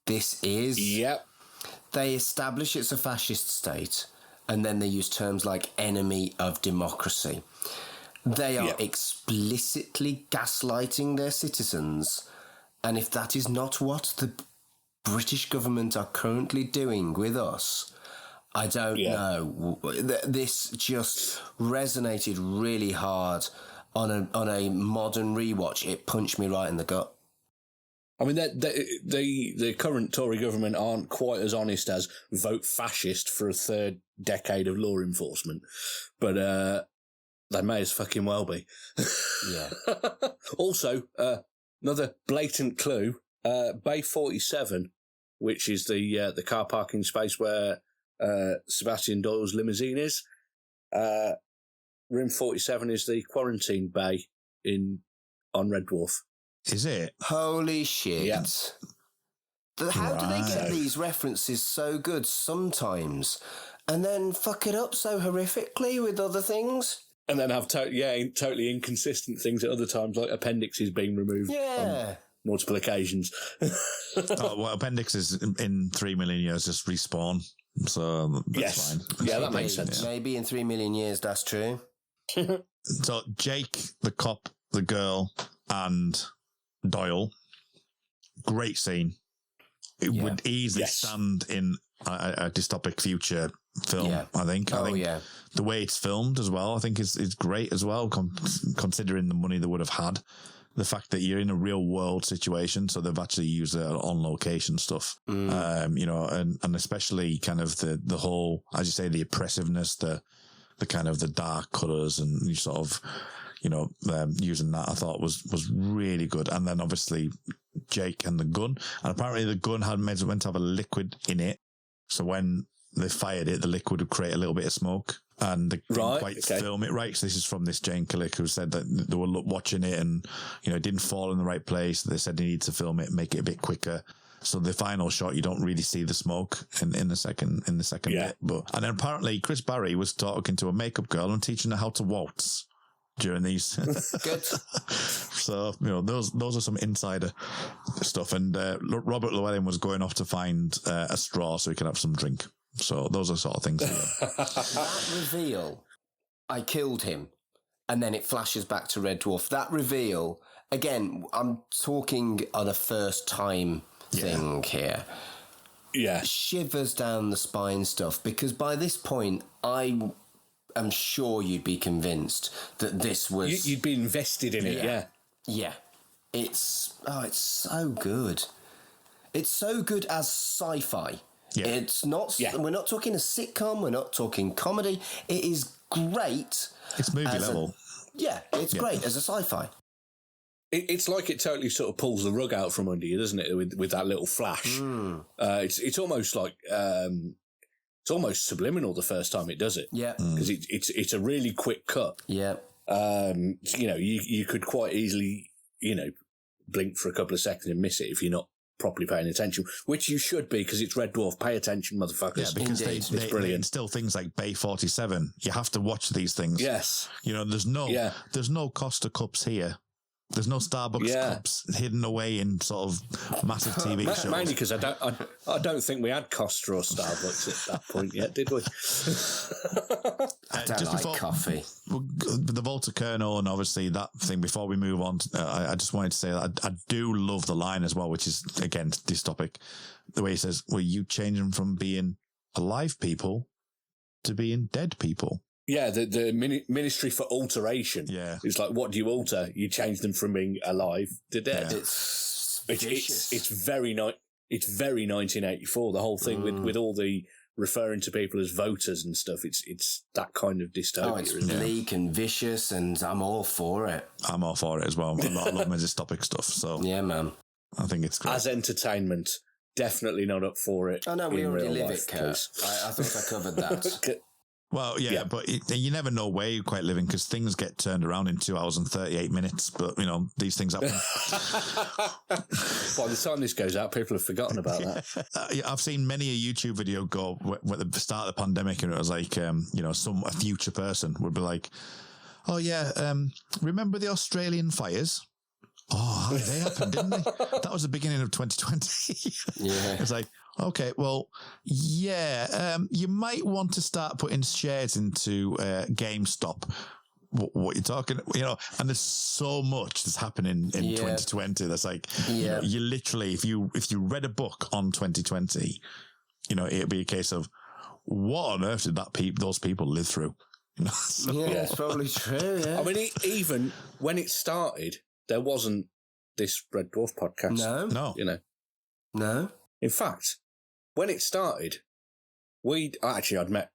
Speaker 5: this is.
Speaker 6: Yep.
Speaker 5: They establish it's a fascist state, and then they use terms like enemy of democracy. They are explicitly gaslighting their citizens, and if that is not what the British government are currently doing with us, I don't know. This just resonated really hard on a modern rewatch. It punched me right in the gut.
Speaker 6: I mean, the current Tory government aren't quite as honest as vote fascist for a third decade of law enforcement, but They may as fucking well be.
Speaker 5: Yeah.
Speaker 6: Also, another blatant clue, Bay 47, which is the car parking space where Sebastian Doyle's limousine is. Room 47 is the quarantine bay on Red Dwarf.
Speaker 4: Is it?
Speaker 5: Holy shit.
Speaker 6: Yeah.
Speaker 5: How do they get
Speaker 4: Right.
Speaker 5: these references so good sometimes and then fuck it up so horrifically with other things?
Speaker 6: And then have totally inconsistent things at other times, like appendixes being removed
Speaker 5: Yeah.
Speaker 6: on multiple occasions.
Speaker 4: Well, appendixes in 3 million years just respawn. So that's
Speaker 6: Yes.
Speaker 4: fine.
Speaker 6: Yeah, that makes sense.
Speaker 5: Maybe in 3 million years, that's true.
Speaker 4: So Jake, the cop, the girl, and Doyle. Great scene. It would easily stand in a dystopic future film,
Speaker 5: Yeah.
Speaker 4: I think. I think
Speaker 5: yeah.
Speaker 4: the way it's filmed as well, I think is great as well, considering the money they would have had. The fact that you're in a real world situation, so they've actually used it on location stuff, and especially kind of the whole, as you say, the oppressiveness, the kind of the dark colours, and you sort of, using that, I thought was really good. And then obviously Jake and the gun, and apparently the gun meant to have a liquid in it, so when they fired it, the liquid would create a little bit of smoke, and they didn't quite film it right. So this is from this Jane Killick, who said that they were watching it and, it didn't fall in the right place. They said they need to film it, make it a bit quicker. So the final shot, you don't really see the smoke in the second bit. And then apparently Chris Barry was talking to a makeup girl and teaching her how to waltz during these.
Speaker 5: Good.
Speaker 4: So, those are some insider stuff. And Robert Llewellyn was going off to find a straw so he could have some drink. So those are sort of things.
Speaker 5: That reveal, I killed him, and then it flashes back to Red Dwarf. That reveal, again, I'm talking on a first time thing here.
Speaker 6: Yeah.
Speaker 5: Shivers down the spine stuff, because by this point, I am sure you'd be convinced that this was...
Speaker 6: You'd be invested in it, yeah.
Speaker 5: Yeah. It's so good. It's so good as sci-fi.
Speaker 4: Yeah.
Speaker 5: It's not... We're not talking a sitcom. We're not talking comedy. It is great.
Speaker 4: It's movie level.
Speaker 5: It's great as a sci-fi.
Speaker 6: It's like it totally sort of pulls the rug out from under you, doesn't it? With that little flash. It's almost like it's almost subliminal the first time it does it.
Speaker 5: Yeah,
Speaker 6: because it's a really quick cut.
Speaker 5: Yeah,
Speaker 6: you could quite easily blink for a couple of seconds and miss it if you're not properly paying attention, which you should be, because it's Red Dwarf. Pay attention, motherfuckers.
Speaker 4: Yeah, because they
Speaker 6: brilliant.
Speaker 4: instill things like Bay 47. You have to watch these things.
Speaker 6: Yes.
Speaker 4: There's no Costa cups here. There's no Starbucks cups hidden away in sort of massive TV shows.
Speaker 6: Mainly because I don't think we had Costa or Starbucks at that point yet, did we?
Speaker 5: I don't like coffee.
Speaker 4: The Volta Colonel and obviously that thing, before we move on, I just wanted to say that I do love the line as well, which is, again, dystopic. The way he says, well, you change them from being alive people to being dead people.
Speaker 6: Yeah, the Ministry for Alteration.
Speaker 4: Yeah.
Speaker 6: It's like, what do you alter? You change them from being alive to dead.
Speaker 4: Yeah.
Speaker 6: It's very 1984, the whole thing with all the referring to people as voters and stuff. It's that kind of dystopia.
Speaker 5: Oh, it's bleak and vicious, and I'm all for it.
Speaker 4: I'm all for it as well. I love my dystopic stuff. So
Speaker 5: yeah, man.
Speaker 4: I think it's great.
Speaker 6: As entertainment, definitely not up for it.
Speaker 5: Oh no, we already live
Speaker 6: life,
Speaker 5: it, Kurt. I thought I covered that.
Speaker 4: Well, yeah. But you never know where you're quite living, because things get turned around in 2 hours and 38 minutes. But, these things happen.
Speaker 6: By the time this goes out, people have forgotten about that.
Speaker 4: I've seen many a YouTube video go at the start of the pandemic, and it was like, a future person would be like, oh, yeah, remember the Australian fires? Oh, they happened, didn't they? That was the beginning of 2020.
Speaker 5: Yeah.
Speaker 4: It's like, okay, well, yeah, you might want to start putting shares into GameStop. What you're talking, and there's so much that's happening in 2020. That's like, you literally, if you read a book on 2020, it'd be a case of, what on earth did those people live through?
Speaker 5: It's probably true. Yeah.
Speaker 6: I mean, even when it started, there wasn't this Red Dwarf podcast.
Speaker 5: No.
Speaker 6: No. In fact, when it started, I'd met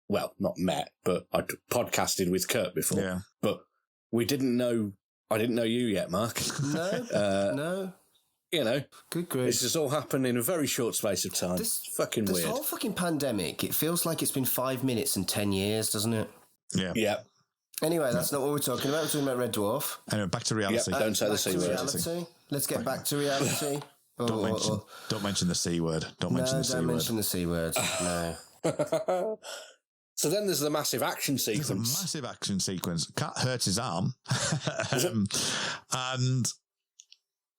Speaker 6: well, not met, but I'd podcasted with Kurt before.
Speaker 4: Yeah.
Speaker 6: But I didn't know you yet, Mark.
Speaker 5: No, no.
Speaker 6: You know,
Speaker 5: Good grief.
Speaker 6: this has all happened in a very short space of time.
Speaker 5: This
Speaker 6: fucking weird.
Speaker 5: This whole fucking pandemic, it feels like it's been 5 minutes and 10 years, doesn't it?
Speaker 4: Yeah.
Speaker 6: Yeah.
Speaker 5: Anyway, that's not what we're talking about. We're talking about Red Dwarf.
Speaker 4: Anyway, back to reality.
Speaker 6: Yep, don't say the
Speaker 5: Back
Speaker 6: C
Speaker 5: to
Speaker 6: word.
Speaker 5: reality. Let's get back to reality.
Speaker 4: Don't mention the C word. Don't mention the C
Speaker 5: don't
Speaker 4: word.
Speaker 5: mention the C word. No.
Speaker 6: So then there's the massive action
Speaker 4: There's a
Speaker 6: sequence.
Speaker 4: massive action sequence. Cat hurts his arm. And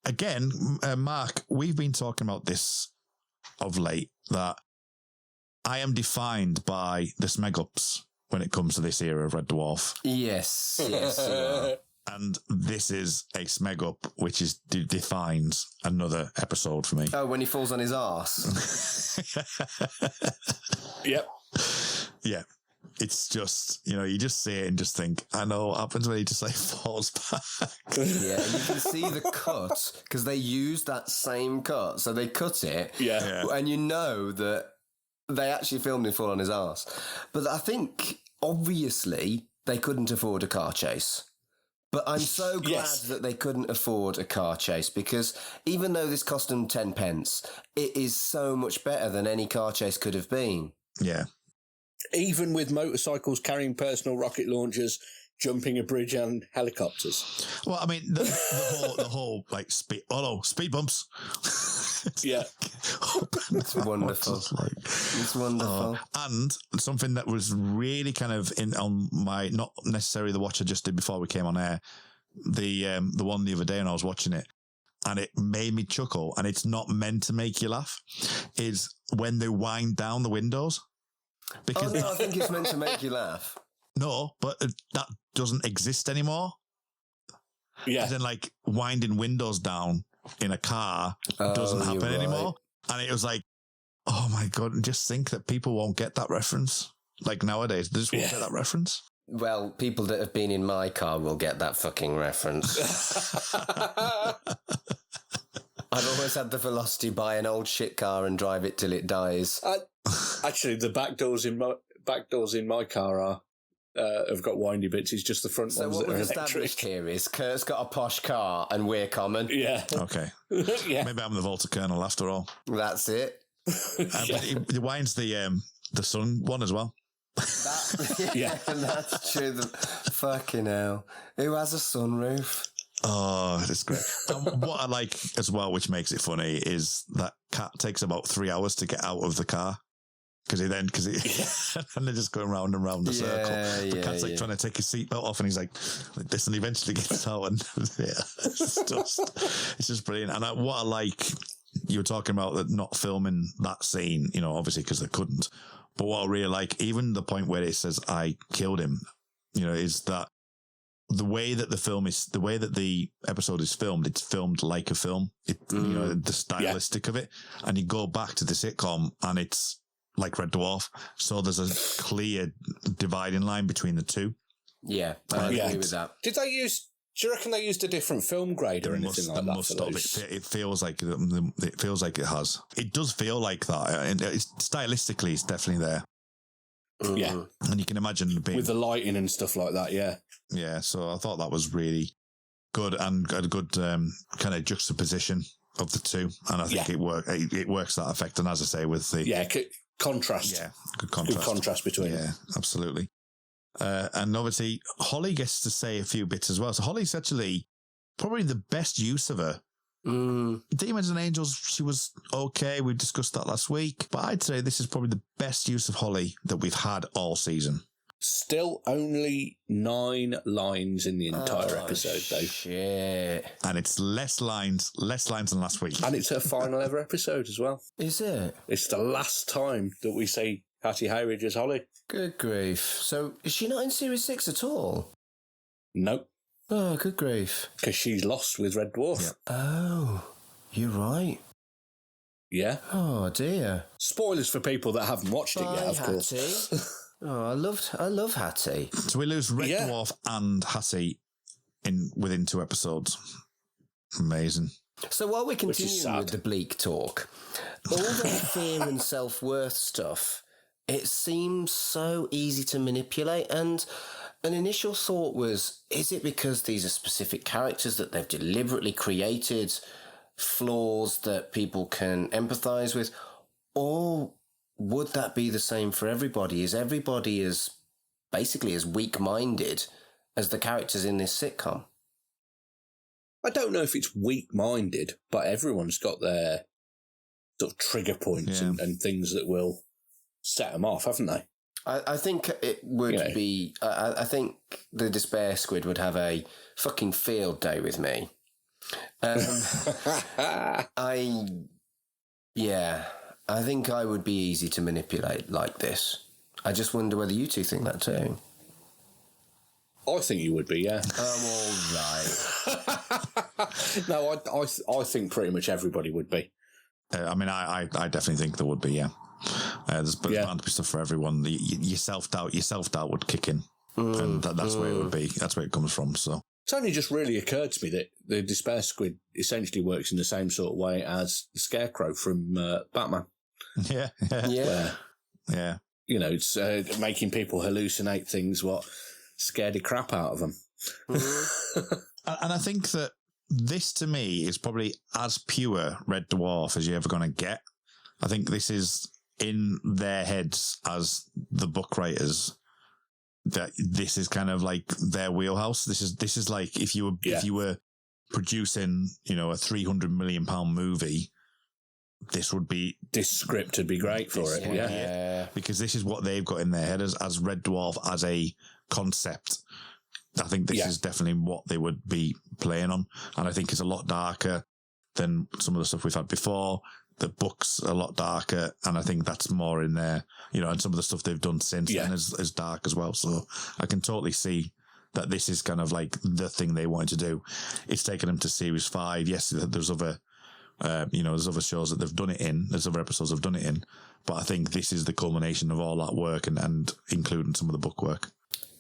Speaker 4: again, Mark, we've been talking about this of late, that I am defined by the smeg-ups when it comes to this era of Red Dwarf.
Speaker 5: Yes, yes. You are.
Speaker 4: And this is a smeg-up which defines another episode for me.
Speaker 5: Oh, when he falls on his arse.
Speaker 6: Yep.
Speaker 4: Yeah. It's just, you just see it and just think, I know what happens when he just falls back.
Speaker 5: Yeah, and you can see the cut because they used that same cut. So they cut it.
Speaker 6: Yeah.
Speaker 5: And you know that they actually filmed him fall on his arse. But I think, obviously, they couldn't afford a car chase. But I'm so glad that they couldn't afford a car chase, because even though this cost them 10 pence, it is so much better than any car chase could have been.
Speaker 4: Yeah.
Speaker 6: Even with motorcycles carrying personal rocket launchers, jumping a bridge and helicopters.
Speaker 4: Well, I mean, the whole speed bumps.
Speaker 6: Yeah.
Speaker 5: It's wonderful. It's wonderful.
Speaker 4: And something that was really kind of on my, not necessarily the watch I just did before we came on air, the one the other day when I was watching it, and it made me chuckle, and it's not meant to make you laugh, is when they wind down the windows. Because
Speaker 5: I think it's meant to make you laugh.
Speaker 4: No, but that doesn't exist anymore.
Speaker 6: Yeah.
Speaker 4: As in, winding windows down in a car doesn't happen anymore. And it was like, oh my God, just think that people won't get that reference. Like nowadays, they just won't get that reference.
Speaker 5: Well, people that have been in my car will get that fucking reference. I've always had the velocity buy an old shit car and drive it till it dies.
Speaker 6: Actually, the back doors in my car have got windy bits. It's just the front
Speaker 5: So
Speaker 6: ones
Speaker 5: what
Speaker 6: that are
Speaker 5: we've established
Speaker 6: electric.
Speaker 5: here is Kurt's got a posh car and we're common.
Speaker 6: Yeah.
Speaker 4: Okay.
Speaker 6: Yeah.
Speaker 4: Maybe I'm the Volta Colonel after all.
Speaker 5: That's it.
Speaker 4: But it winds the sun one as well.
Speaker 6: Yeah.
Speaker 5: That's true. Fucking hell. Who has a sunroof?
Speaker 4: Oh, that's great. And what I like as well, which makes it funny, is that Cat takes about 3 hours to get out of the car. And they're just going round and round the circle. But Cat's trying to take his seatbelt off, and he's like this, and eventually gets out. And it's just brilliant. And what I like, you were talking about that not filming that scene, obviously because they couldn't. But what I really like, even the point where it says "I killed him," is that the way that the episode is filmed, it's filmed like a film. The stylistic of it, and you go back to the sitcom, and it's like Red Dwarf. So there's a clear dividing line between the two.
Speaker 5: Yeah, I agree with that.
Speaker 6: Do you reckon they used a different film grade or anything like that?
Speaker 4: Must have. It feels like it has. It does feel like that. And stylistically, it's definitely there.
Speaker 6: Yeah.
Speaker 4: And you can imagine it being,
Speaker 6: with the lighting and stuff like that, yeah.
Speaker 4: Yeah, so I thought that was really good and got a good kind of juxtaposition of the two. And I think it works that effect. And as I say, with the...
Speaker 6: contrast.
Speaker 4: Yeah, good contrast.
Speaker 6: Good contrast between them.
Speaker 4: Yeah, absolutely. And obviously, Holly gets to say a few bits as well. So Holly's actually probably the best use of her. Demons and Angels, she was okay. We discussed that last week. But I'd say this is probably the best use of Holly that we've had all season.
Speaker 6: Still only 9 lines in the entire episode, though.
Speaker 5: Shit.
Speaker 4: And it's less lines than last week.
Speaker 6: And it's her final ever episode as well.
Speaker 5: Is it?
Speaker 6: It's the last time that we see Hattie Hayridge as Holly.
Speaker 5: Good grief. So is she not in Series 6 at all?
Speaker 6: Nope.
Speaker 5: Oh, good grief.
Speaker 6: Because she's lost with Red Dwarf.
Speaker 4: Yep.
Speaker 5: Oh, you're right.
Speaker 6: Yeah.
Speaker 5: Oh, dear.
Speaker 6: Spoilers for people that haven't watched it yet, of course.
Speaker 5: Hattie. Oh, I love Hattie.
Speaker 4: So we lose Red Dwarf and Hattie within 2 episodes. Amazing.
Speaker 5: So while we're continuing with the bleak talk, all the fear and self-worth stuff it seems so easy to manipulate. And an initial thought was, is it because these are specific characters that they've deliberately created flaws that people can empathise with? Or would that be the same for everybody? Is everybody basically as weak-minded as the characters in this sitcom?
Speaker 6: I don't know if it's weak-minded, but everyone's got their sort of trigger points and things that will set them off, haven't they?
Speaker 5: I think it would be... I think the Despair Squid would have a fucking field day with me. I think I would be easy to manipulate like this. I just wonder whether you two think that too.
Speaker 6: I think you would be, yeah.
Speaker 5: I'm all right.
Speaker 6: No, I think pretty much everybody would be.
Speaker 4: I definitely think there would be, yeah. There's bound to be stuff for everyone. Your self-doubt would kick in. And that's where it would be. That's where it comes from, so.
Speaker 6: It's only just really occurred to me that the Despair Squid essentially works in the same sort of way as the Scarecrow from Batman.
Speaker 4: Yeah.
Speaker 6: Where, you know, it's making people hallucinate things what scared the crap out of them.
Speaker 4: And I think that this, to me, is probably as pure Red Dwarf as you're ever going to get. I think this is in their heads as the book writers, that this is kind of like their wheelhouse. This is like if you were producing, you know, a £300 million movie, this
Speaker 6: script would be great for it. Yeah.
Speaker 4: Because this is what they've got in their head as Red Dwarf as a concept. I think this is definitely what they would be playing on. And I think it's a lot darker than some of the stuff we've had before. The book's a lot darker, and I think that's more in there, you know, and some of the stuff they've done since then is dark as well. So I can totally see that this is kind of like the thing they wanted to do. It's taken them to series 5. Yes, there's other, there's other shows that they've done it in. There's other episodes they've done it in. But I think this is the culmination of all that work and including some of the book work.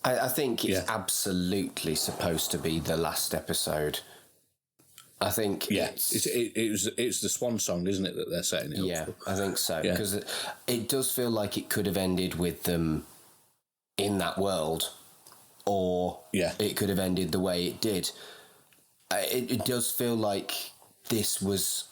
Speaker 5: I think it's absolutely supposed to be the last episode. I think it's the swan song, isn't it, that they're setting it up for? I think so, because it does feel like it could have ended with them in that world, or it could have ended the way it did. It does feel like this was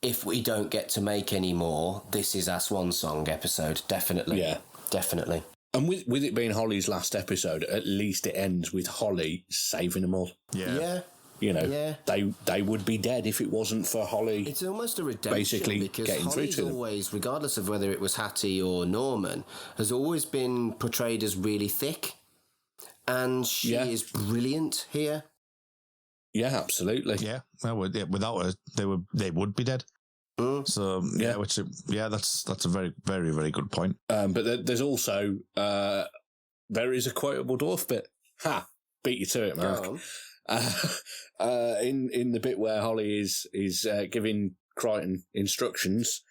Speaker 5: if we don't get to make any more, this is our swan song episode, definitely. Yeah. Definitely.
Speaker 6: And with it being Holly's last episode, at least it ends with Holly saving them all.
Speaker 5: Yeah.
Speaker 6: You know, they would be dead if it wasn't for Holly.
Speaker 5: It's almost a redemption,
Speaker 6: basically
Speaker 5: because
Speaker 6: getting
Speaker 5: Holly's
Speaker 6: through to
Speaker 5: always, regardless of whether it was Hattie or Norman, has always been portrayed as really thick, and she is brilliant here.
Speaker 6: Yeah, absolutely.
Speaker 4: Yeah, well, without her, they would be dead. So that's a very, very, very good point.
Speaker 6: But there's also there is a quotable dwarf bit. Ha! Beat you to it, Mark. In the bit where Holly is giving Crichton instructions,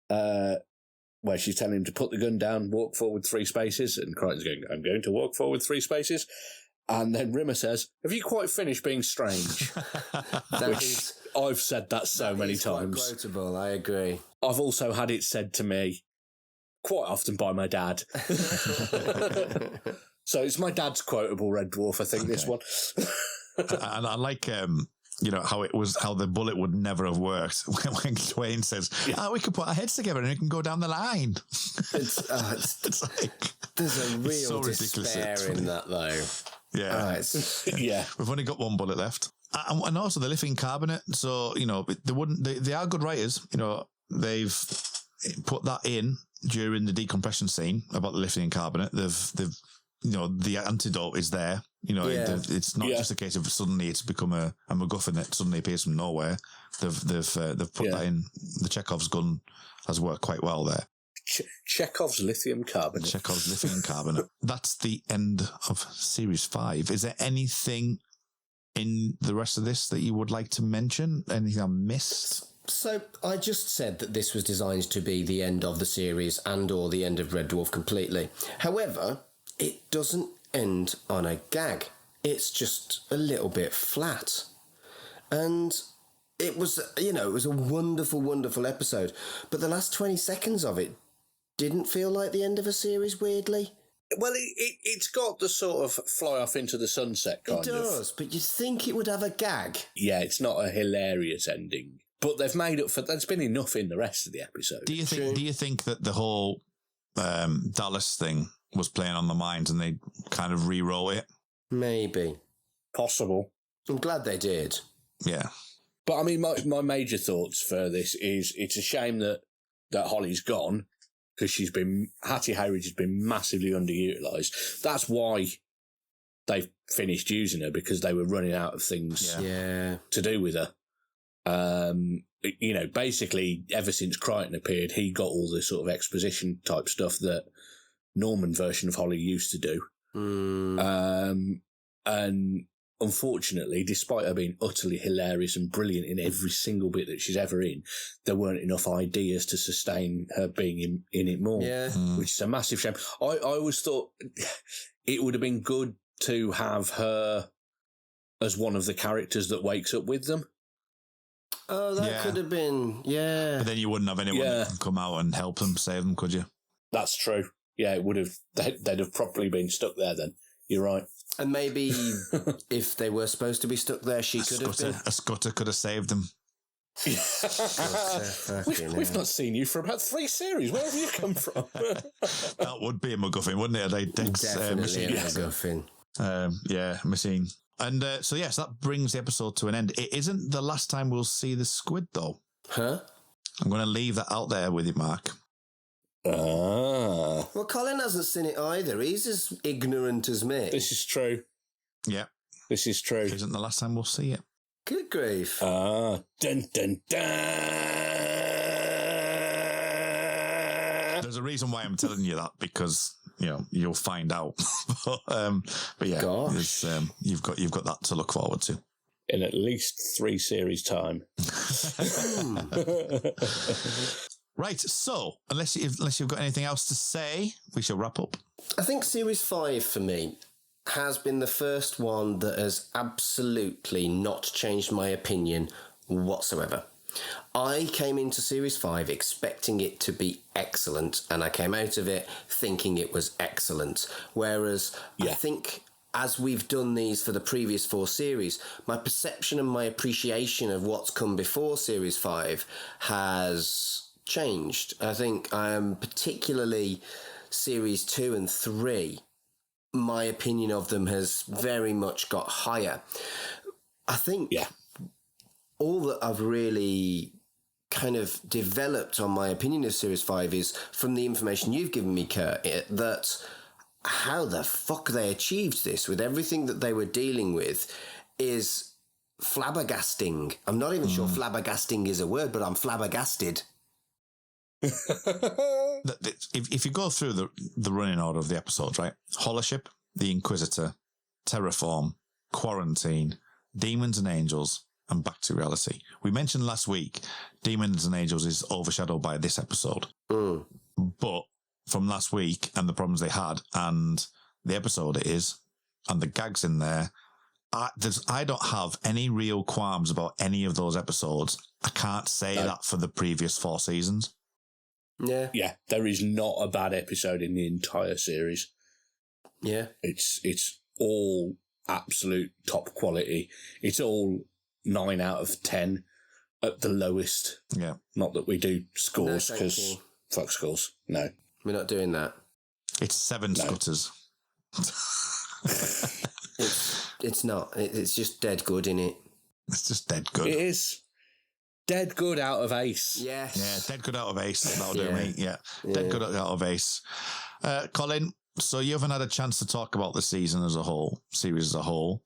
Speaker 6: where she's telling him to put the gun down, walk forward 3 spaces, and Crichton's going, "I'm going to walk forward 3 spaces," and then Rimmer says, "Have you quite finished being strange?" I've said that so many times.
Speaker 5: Quotable, I agree.
Speaker 6: I've also had it said to me quite often by my dad. So it's my dad's quotable Red Dwarf, I think, this one.
Speaker 4: And I like, how the bullet would never have worked when Dwayne says, we could put our heads together and we can go down the line.
Speaker 5: It's like, there's a real despair in that, though.
Speaker 4: Yeah. We've only got 1 bullet left. And also the lithium carbonate. So, you know, they are good writers. You know, they've put that in during the decompression scene about the lithium carbonate. They've the antidote is there. You know, it's not just a case of suddenly it's become a MacGuffin that suddenly appears from nowhere. They've put that in. The Chekhov's gun has worked quite well there.
Speaker 6: Chekhov's lithium carbonate.
Speaker 4: That's the end of series 5. Is there anything in the rest of this that you would like to mention? Anything I missed?
Speaker 5: So I just said that this was designed to be the end of the series or the end of Red Dwarf completely. However, it doesn't end on a gag. It's just a little bit flat. And it was a wonderful, wonderful episode. But the last 20 seconds of it didn't feel like the end of a series, weirdly.
Speaker 6: Well, it's got the sort of fly off into the sunset kind of.
Speaker 5: It does, but you'd think it would have a gag.
Speaker 6: Yeah, it's not a hilarious ending. But they've made up for... There's been enough in the rest of the episode.
Speaker 4: Do you think that the whole Dallas thing was playing on the minds and they kind of rewrote it?
Speaker 5: Maybe.
Speaker 6: Possible.
Speaker 5: I'm glad they did.
Speaker 4: Yeah.
Speaker 6: But, I mean, my major thoughts for this is it's a shame that Holly's gone, because Hattie Hayridge has been massively underutilised. That's why they've finished using her, because they were running out of things to do with her. Basically, ever since Crichton appeared, he got all the sort of exposition type stuff that Norman version of Holly used to do. And unfortunately, despite her being utterly hilarious and brilliant in every single bit that she's ever in, there weren't enough ideas to sustain her being in it more, which is a massive shame. I always thought it would have been good to have her as one of the characters that wakes up with them.
Speaker 5: Oh, that could have been,
Speaker 4: But then you wouldn't have anyone that can come out and help them, save them, could you?
Speaker 6: That's true. Yeah, it would have. They'd have probably been stuck there then. You're right.
Speaker 5: And maybe if they were supposed to be stuck there, she could have been.
Speaker 4: A Scudder could have saved them.
Speaker 6: We've not seen you for about 3 series. Where have you come from?
Speaker 4: That would be a MacGuffin, wouldn't it?
Speaker 5: Definitely a MacGuffin.
Speaker 4: Machine. And so that brings the episode to an end. It isn't the last time we'll see the squid, though.
Speaker 5: Huh?
Speaker 4: I'm going to leave that out there with you, Mark.
Speaker 5: Well, Colin hasn't seen it either. He's as ignorant as me.
Speaker 6: This is true.
Speaker 4: Yeah.
Speaker 6: This is true.
Speaker 4: It isn't the last time we'll see it.
Speaker 5: Good grief.
Speaker 6: Dun, dun, dun.
Speaker 4: There's a reason why I'm telling you that, because you'll find out. but yeah, you've got that to look forward to
Speaker 6: in at least 3 series time.
Speaker 4: Right, so unless you've got anything else to say, we shall wrap up.
Speaker 5: I think Series 5 for me has been the first one that has absolutely not changed my opinion whatsoever. I came into Series 5 expecting it to be excellent, and I came out of it thinking it was excellent. Whereas I think as we've done these for the previous 4 series, my perception and my appreciation of what's come before Series 5 has changed. I think particularly Series 2 and 3, my opinion of them has very much got higher. I think all that I've really kind of developed on my opinion of Series 5 is from the information you've given me, Kurt, that how the fuck they achieved this with everything that they were dealing with is flabbergasting. I'm not even sure flabbergasting is a word, but I'm flabbergasted.
Speaker 4: If you go through the running order of the episodes, right? Hollership, the Inquisitor, Terraform, Quarantine, Demons and Angels, and Back to Reality. We mentioned last week Demons and Angels is overshadowed by this episode. But from last week and the problems they had and the episode it is and the gags in there, I don't have any real qualms about any of those episodes. I can't say that for the previous 4 seasons.
Speaker 6: Yeah, there is not a bad episode in the entire series.
Speaker 5: Yeah.
Speaker 6: It's all absolute top quality. It's all 9 out of 10 at the lowest.
Speaker 4: Yeah.
Speaker 6: Not that we do scores, because fuck scores. No.
Speaker 5: We're not doing that.
Speaker 4: It's 7 Scutters.
Speaker 5: It's not. It's just dead good, innit?
Speaker 4: It's just dead good.
Speaker 6: It is. Dead good out of Ace.
Speaker 5: Yes.
Speaker 4: Yeah, dead good out of Ace. That'll do me. Yeah. Dead good out of Ace. Colin, so you haven't had a chance to talk about the season as a whole, series as a whole.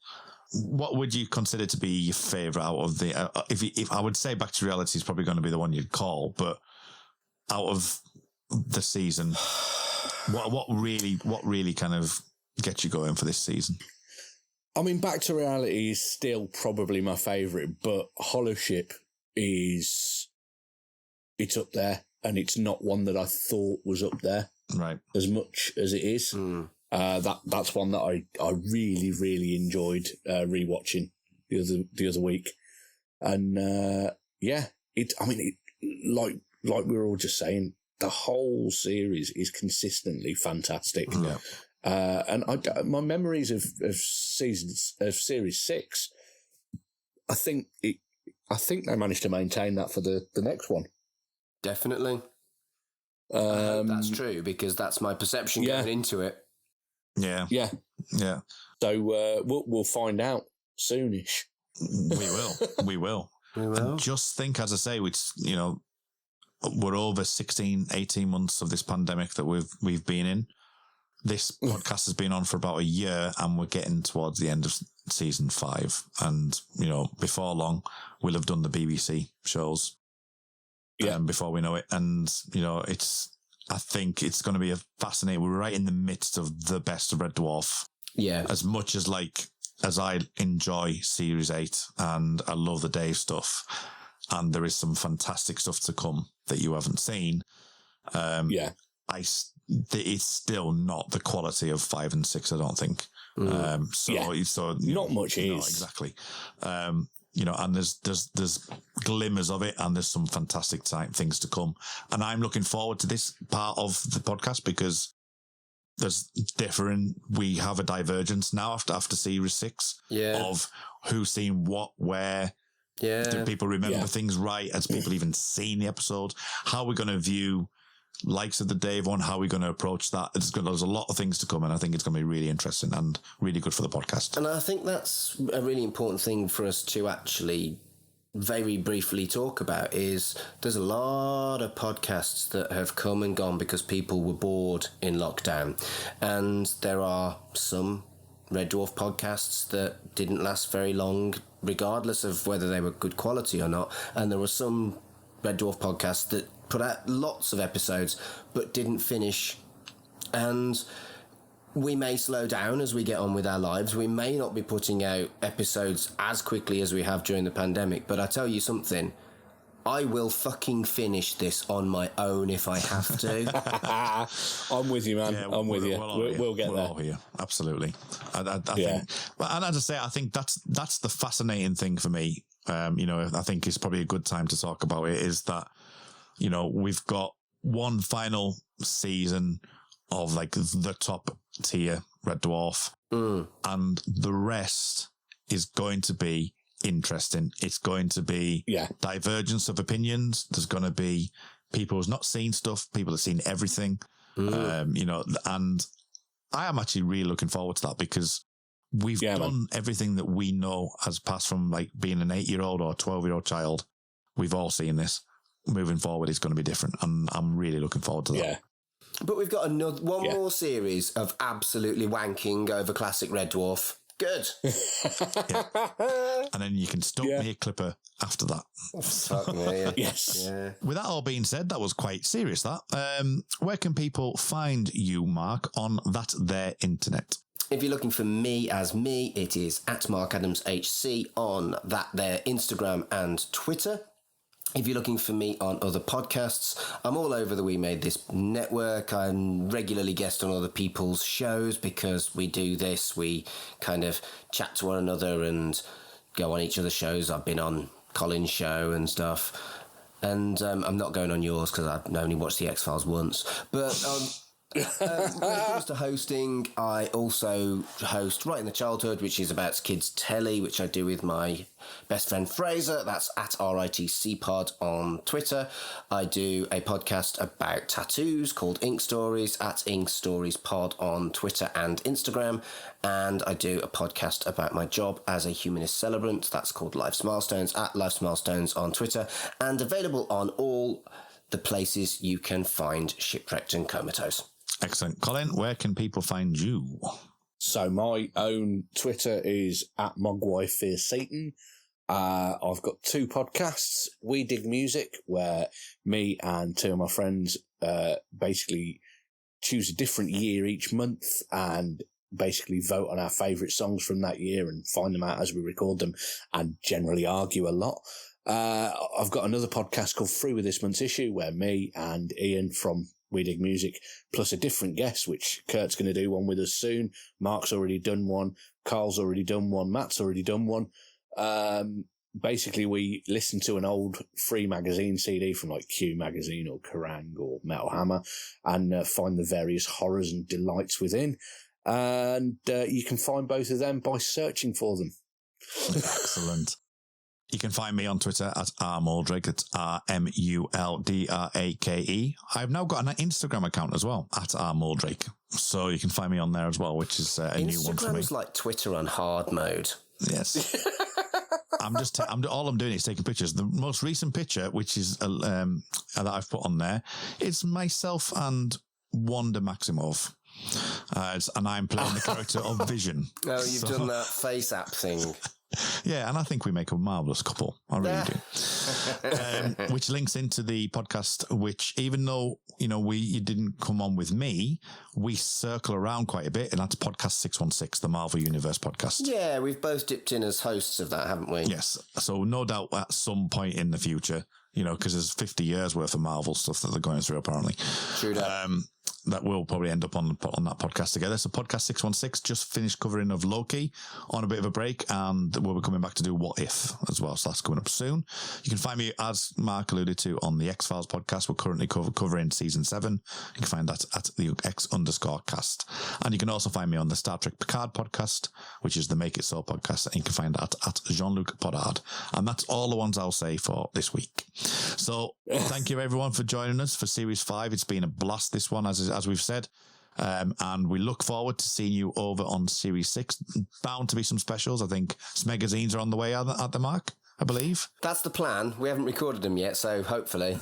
Speaker 4: What would you consider to be your favourite out of the... if I would say Back to Reality is probably going to be the one you'd call, but out of the season, what really kind of gets you going for this season?
Speaker 6: I mean, Back to Reality is still probably my favourite, but Hollership it's up there, and it's not one that I thought was up there,
Speaker 4: right? As
Speaker 6: much as it is. That's one that I really, really enjoyed rewatching the other week, and like we were all just saying, the whole series is consistently fantastic.
Speaker 4: Yeah.
Speaker 6: And my memories of series 6, I think they managed to maintain that for the next one.
Speaker 5: Definitely. I hope that's true, because that's my perception going into it.
Speaker 4: Yeah.
Speaker 6: Yeah.
Speaker 4: Yeah.
Speaker 6: So we'll find out soonish.
Speaker 4: We will. And just think, as I say, we're over 16, 18 months of this pandemic that we've been in. This podcast has been on for about a year, and we're getting towards the end of season 5. And, before long, we'll have done the BBC shows.
Speaker 6: Yeah.
Speaker 4: Before we know it. And, I think it's going to be a fascinating. We're right in the midst of the best of Red Dwarf.
Speaker 5: Yeah.
Speaker 4: As much as I enjoy Series 8 and I love the Dave stuff, and there is some fantastic stuff to come that you haven't seen. It's still not the quality of 5 and 6, I don't think.
Speaker 6: Not much is.
Speaker 4: Exactly. And there's glimmers of it, and there's some fantastic things to come. And I'm looking forward to this part of the podcast, because we have a divergence now after series 6 of who's seen what, where. Yeah. Do people remember things right? Has people even seen the episode? How are we going to view likes of the Dave one? How are we going to approach that? There's a lot of things to come, and I think it's going to be really interesting and really good for the podcast.
Speaker 5: And I think that's a really important thing for us to actually very briefly talk about. Is there's a lot of podcasts that have come and gone because people were bored in lockdown, and there are some Red Dwarf podcasts that didn't last very long, regardless of whether they were good quality or not, and there were some Red Dwarf podcasts that put out lots of episodes but didn't finish. And we may slow down as we get on with our lives. We may not be putting out episodes as quickly as we have during the pandemic, but I tell you something, I will fucking finish this on my own if I have to.
Speaker 6: I'm with you, man.
Speaker 4: Yeah,
Speaker 6: I'm with you. We'll get there.
Speaker 4: We're all here. Absolutely. I think, and as I say, I think that's the fascinating thing for me. I think it's probably a good time to talk about it, is that, we've got one final season of the top tier Red Dwarf, and the rest is going to be interesting. It's going to be divergence of opinions. There's going to be people who's not seen stuff, people who've seen everything, and I am actually really looking forward to that, because we've done everything that we know has passed from being an 8-year-old or a 12-year-old child. We've all seen this. Moving forward, it's going to be different, and I'm really looking forward to that.
Speaker 5: Yeah. But we've got one more series of absolutely wanking over classic Red Dwarf. Good.
Speaker 4: And then you can stop me a clipper after that.
Speaker 5: Fuck me.
Speaker 6: Yes.
Speaker 5: Yeah.
Speaker 4: With that all being said, that was quite serious, that. Where can people find you, Mark, on that there internet?
Speaker 5: If you're looking for me as me, it is at MarkAdamsHC on that there Instagram and Twitter. If you're looking for me on other podcasts, I'm all over the We Made This network. I'm regularly guest on other people's shows, because we do this. We kind of chat to one another and go on each other's shows. I've been on Colin's show and stuff. And I'm not going on yours because I've only watched The X-Files once. But when it comes to hosting, I also host Right in the Childhood, which is about kids' telly, which I do with my best friend Fraser. That's at RITCpod on Twitter. I do a podcast about tattoos called Ink Stories at Ink Stories Pod on Twitter and Instagram. And I do a podcast about my job as a humanist celebrant. That's called Life's Milestones at Life's Milestones on Twitter, and available on all the places you can find Shipwrecked and Comatose.
Speaker 4: Excellent. Colin, where can people find you?
Speaker 6: So my own Twitter is at Mogwai Fear Satan. I've got 2 podcasts. We Dig Music, where me and 2 of my friends basically choose a different year each month and basically vote on our favourite songs from that year and find them out as we record them, and generally argue a lot. I've got another podcast called Through With This Month's Issue, where me and Ian from We Dig Music, plus a different guest, which Kurt's going to do one with us soon. Mark's already done one. Carl's already done one. Matt's already done one. basically we listen to an old free magazine CD from like Q Magazine or Kerrang or Metal Hammer and find the various horrors and delights within. And you can find both of them by searching for them.
Speaker 4: Excellent. You can find me on Twitter at rmuldrake. It's RMULDRAKE. I've now got an Instagram account as well at rmuldrake. So you can find me on there as well, which is a new one for me.
Speaker 5: Instagram's like Twitter on hard mode.
Speaker 4: Yes. All I'm doing is taking pictures. The most recent picture, which is that I've put on there, is myself and Wanda Maximoff. And I'm playing the character of Vision.
Speaker 5: Oh, you've done that face app thing.
Speaker 4: Yeah, and I think we make a marvellous couple. I really do. Which links into the podcast, which even though, you didn't come on with me, we circle around quite a bit, and that's podcast 616, the Marvel Universe podcast.
Speaker 5: Yeah, we've both dipped in as hosts of that, haven't we?
Speaker 4: Yes. So no doubt at some point in the future, because there's 50 years worth of Marvel stuff that they're going through, apparently.
Speaker 5: True that.
Speaker 4: That will probably end up on that podcast together. So podcast 616 just finished covering of Loki on a bit of a break, and we'll be coming back to do What If as well. So that's coming up soon. You can find me, as Mark alluded to, on the X-Files podcast. We're currently covering season 7. You can find that at the X_cast. And you can also find me on the Star Trek Picard podcast, which is the Make It So podcast. And you can find that at Jean-Luc Podard. And that's all the ones I'll say for this week. So thank you everyone for joining us for series 5. It's been a blast, this one, as we've said. And we look forward to seeing you over on series 6. Bound to be some specials. I think Smegazines are on the way at the mark, I believe.
Speaker 5: That's the plan. We haven't recorded them yet, so hopefully.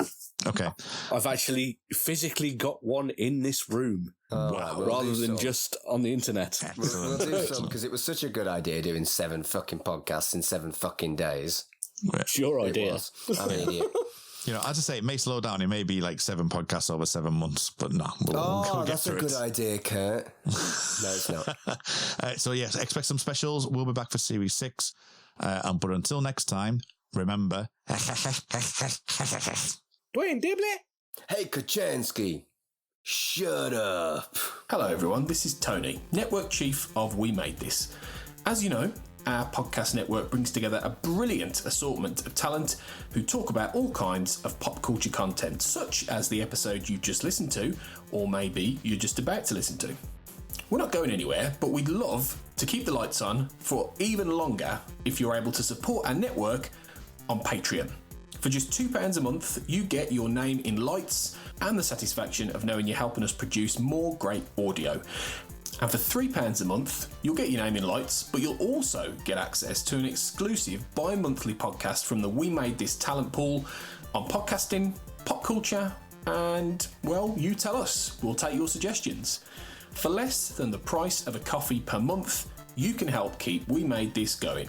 Speaker 4: Okay.
Speaker 6: I've actually physically got one in this room.
Speaker 5: Wow.
Speaker 6: Rather than just on the internet.
Speaker 5: We'll do some, because it was such a good idea doing 7 fucking podcasts in 7 fucking days.
Speaker 6: It's your idea.
Speaker 5: I'm an idiot.
Speaker 4: As I say, it may slow down. It may be like 7 podcasts over 7 months, but no. We'll get
Speaker 5: that's a good idea, Kurt. No, it's not.
Speaker 4: So yes, expect some specials. We'll be back for series 6. But until next time, remember.
Speaker 6: Dwayne Dibley.
Speaker 5: Hey, Kachansky. Shut up.
Speaker 1: Hello everyone, this is Tony, Network Chief of We Made This. As you know, our podcast network brings together a brilliant assortment of talent who talk about all kinds of pop culture content, such as the episode you just listened to, or maybe you're just about to listen to. We're not going anywhere, but we'd love to keep the lights on for even longer if you're able to support our network on Patreon. For just £2 a month, you get your name in lights and the satisfaction of knowing you're helping us produce more great audio. And for £3 a month, you'll get your name in lights, but you'll also get access to an exclusive bi-monthly podcast from the We Made This talent pool on podcasting, pop culture, and, well, you tell us. We'll take your suggestions. For less than the price of a coffee per month, you can help keep We Made This going.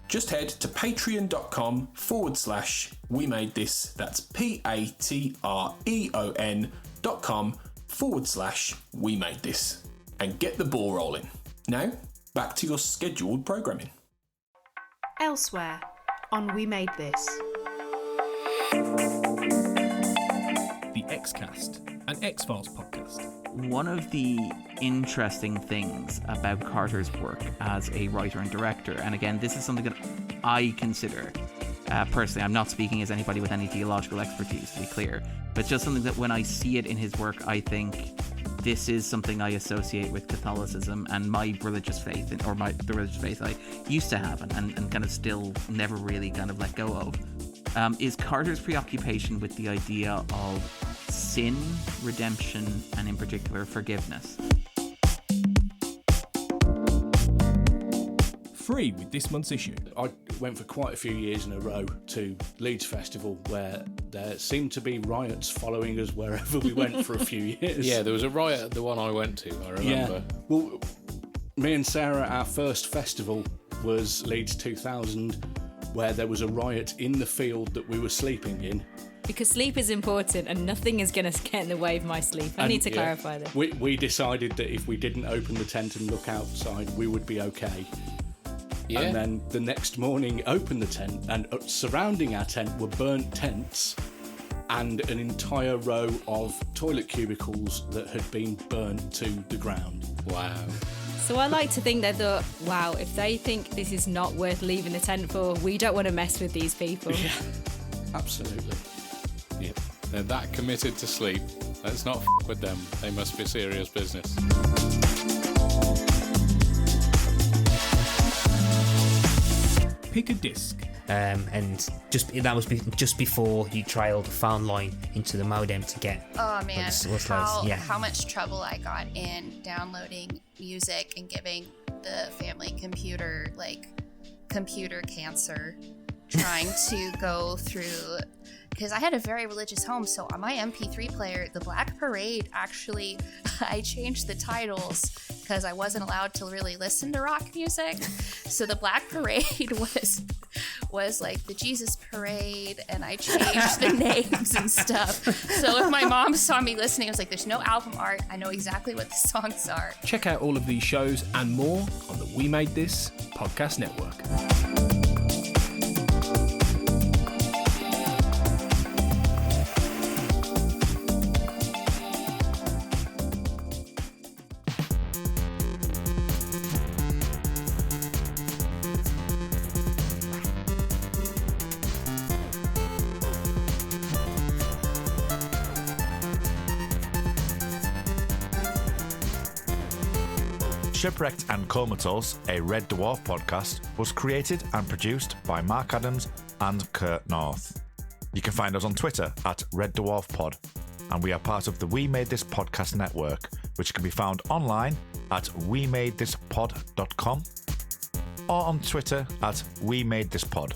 Speaker 1: Just head to patreon.com/We Made This. That's patreon.com/We Made This. And get the ball rolling. Now, back to your scheduled programming.
Speaker 2: Elsewhere on We Made This.
Speaker 1: The X-Cast, an X-Files podcast.
Speaker 7: One of the interesting things about Carter's work as a writer and director, and again, this is something that I consider, personally, I'm not speaking as anybody with any theological expertise, to be clear, but just something that when I see it in his work, I think this is something I associate with Catholicism and my religious faith, or the religious faith I used to have and kind of still never really kind of let go of, is Carter's preoccupation with the idea of sin, redemption, and in particular forgiveness.
Speaker 1: Free with this month's issue.
Speaker 6: I went for quite a few years in a row to Leeds Festival, where there seemed to be riots following us wherever we went for a few years.
Speaker 8: Yeah, there was a riot at the one I went to, I remember.
Speaker 6: Yeah. Well, me and Sarah, our first festival was Leeds 2000, where there was a riot in the field that we were sleeping in.
Speaker 9: Because sleep is important and nothing is going to get in the way of my sleep. I need to clarify this.
Speaker 6: We decided that if we didn't open the tent and look outside, we would be okay.
Speaker 8: Yeah.
Speaker 6: And then the next morning, opened the tent, and surrounding our tent were burnt tents and an entire row of toilet cubicles that had been burnt to the ground.
Speaker 8: Wow.
Speaker 9: So I like to think they thought, wow, if they think this is not worth leaving the tent for, we don't want to mess with these people.
Speaker 6: Yeah, absolutely.
Speaker 8: Yeah. They're that committed to sleep. Let's not with them. They must be serious business.
Speaker 1: Pick a disc.
Speaker 10: And that was just before you trialed the phone line into the modem to get.
Speaker 11: Oh man,
Speaker 10: yeah.
Speaker 11: how much trouble I got in downloading music and giving the family computer computer cancer, trying to go through. Because I had a very religious home, so on my MP3 player, the Black Parade, actually, I changed the titles because I wasn't allowed to really listen to rock music. So the Black Parade was like the Jesus Parade, and I changed the names and stuff. So if my mom saw me listening, I was like, there's no album art. I know exactly what the songs are.
Speaker 1: Check out all of these shows and more on the We Made This podcast network.
Speaker 12: Shipwrecked and Comatose, a Red Dwarf podcast, was created and produced by Mark Adams and Kurt North. You can find us on Twitter at Red Dwarf Pod, and we are part of the We Made This podcast network, which can be found online at wemadeThisPod.com or on Twitter at WeMadeThisPod.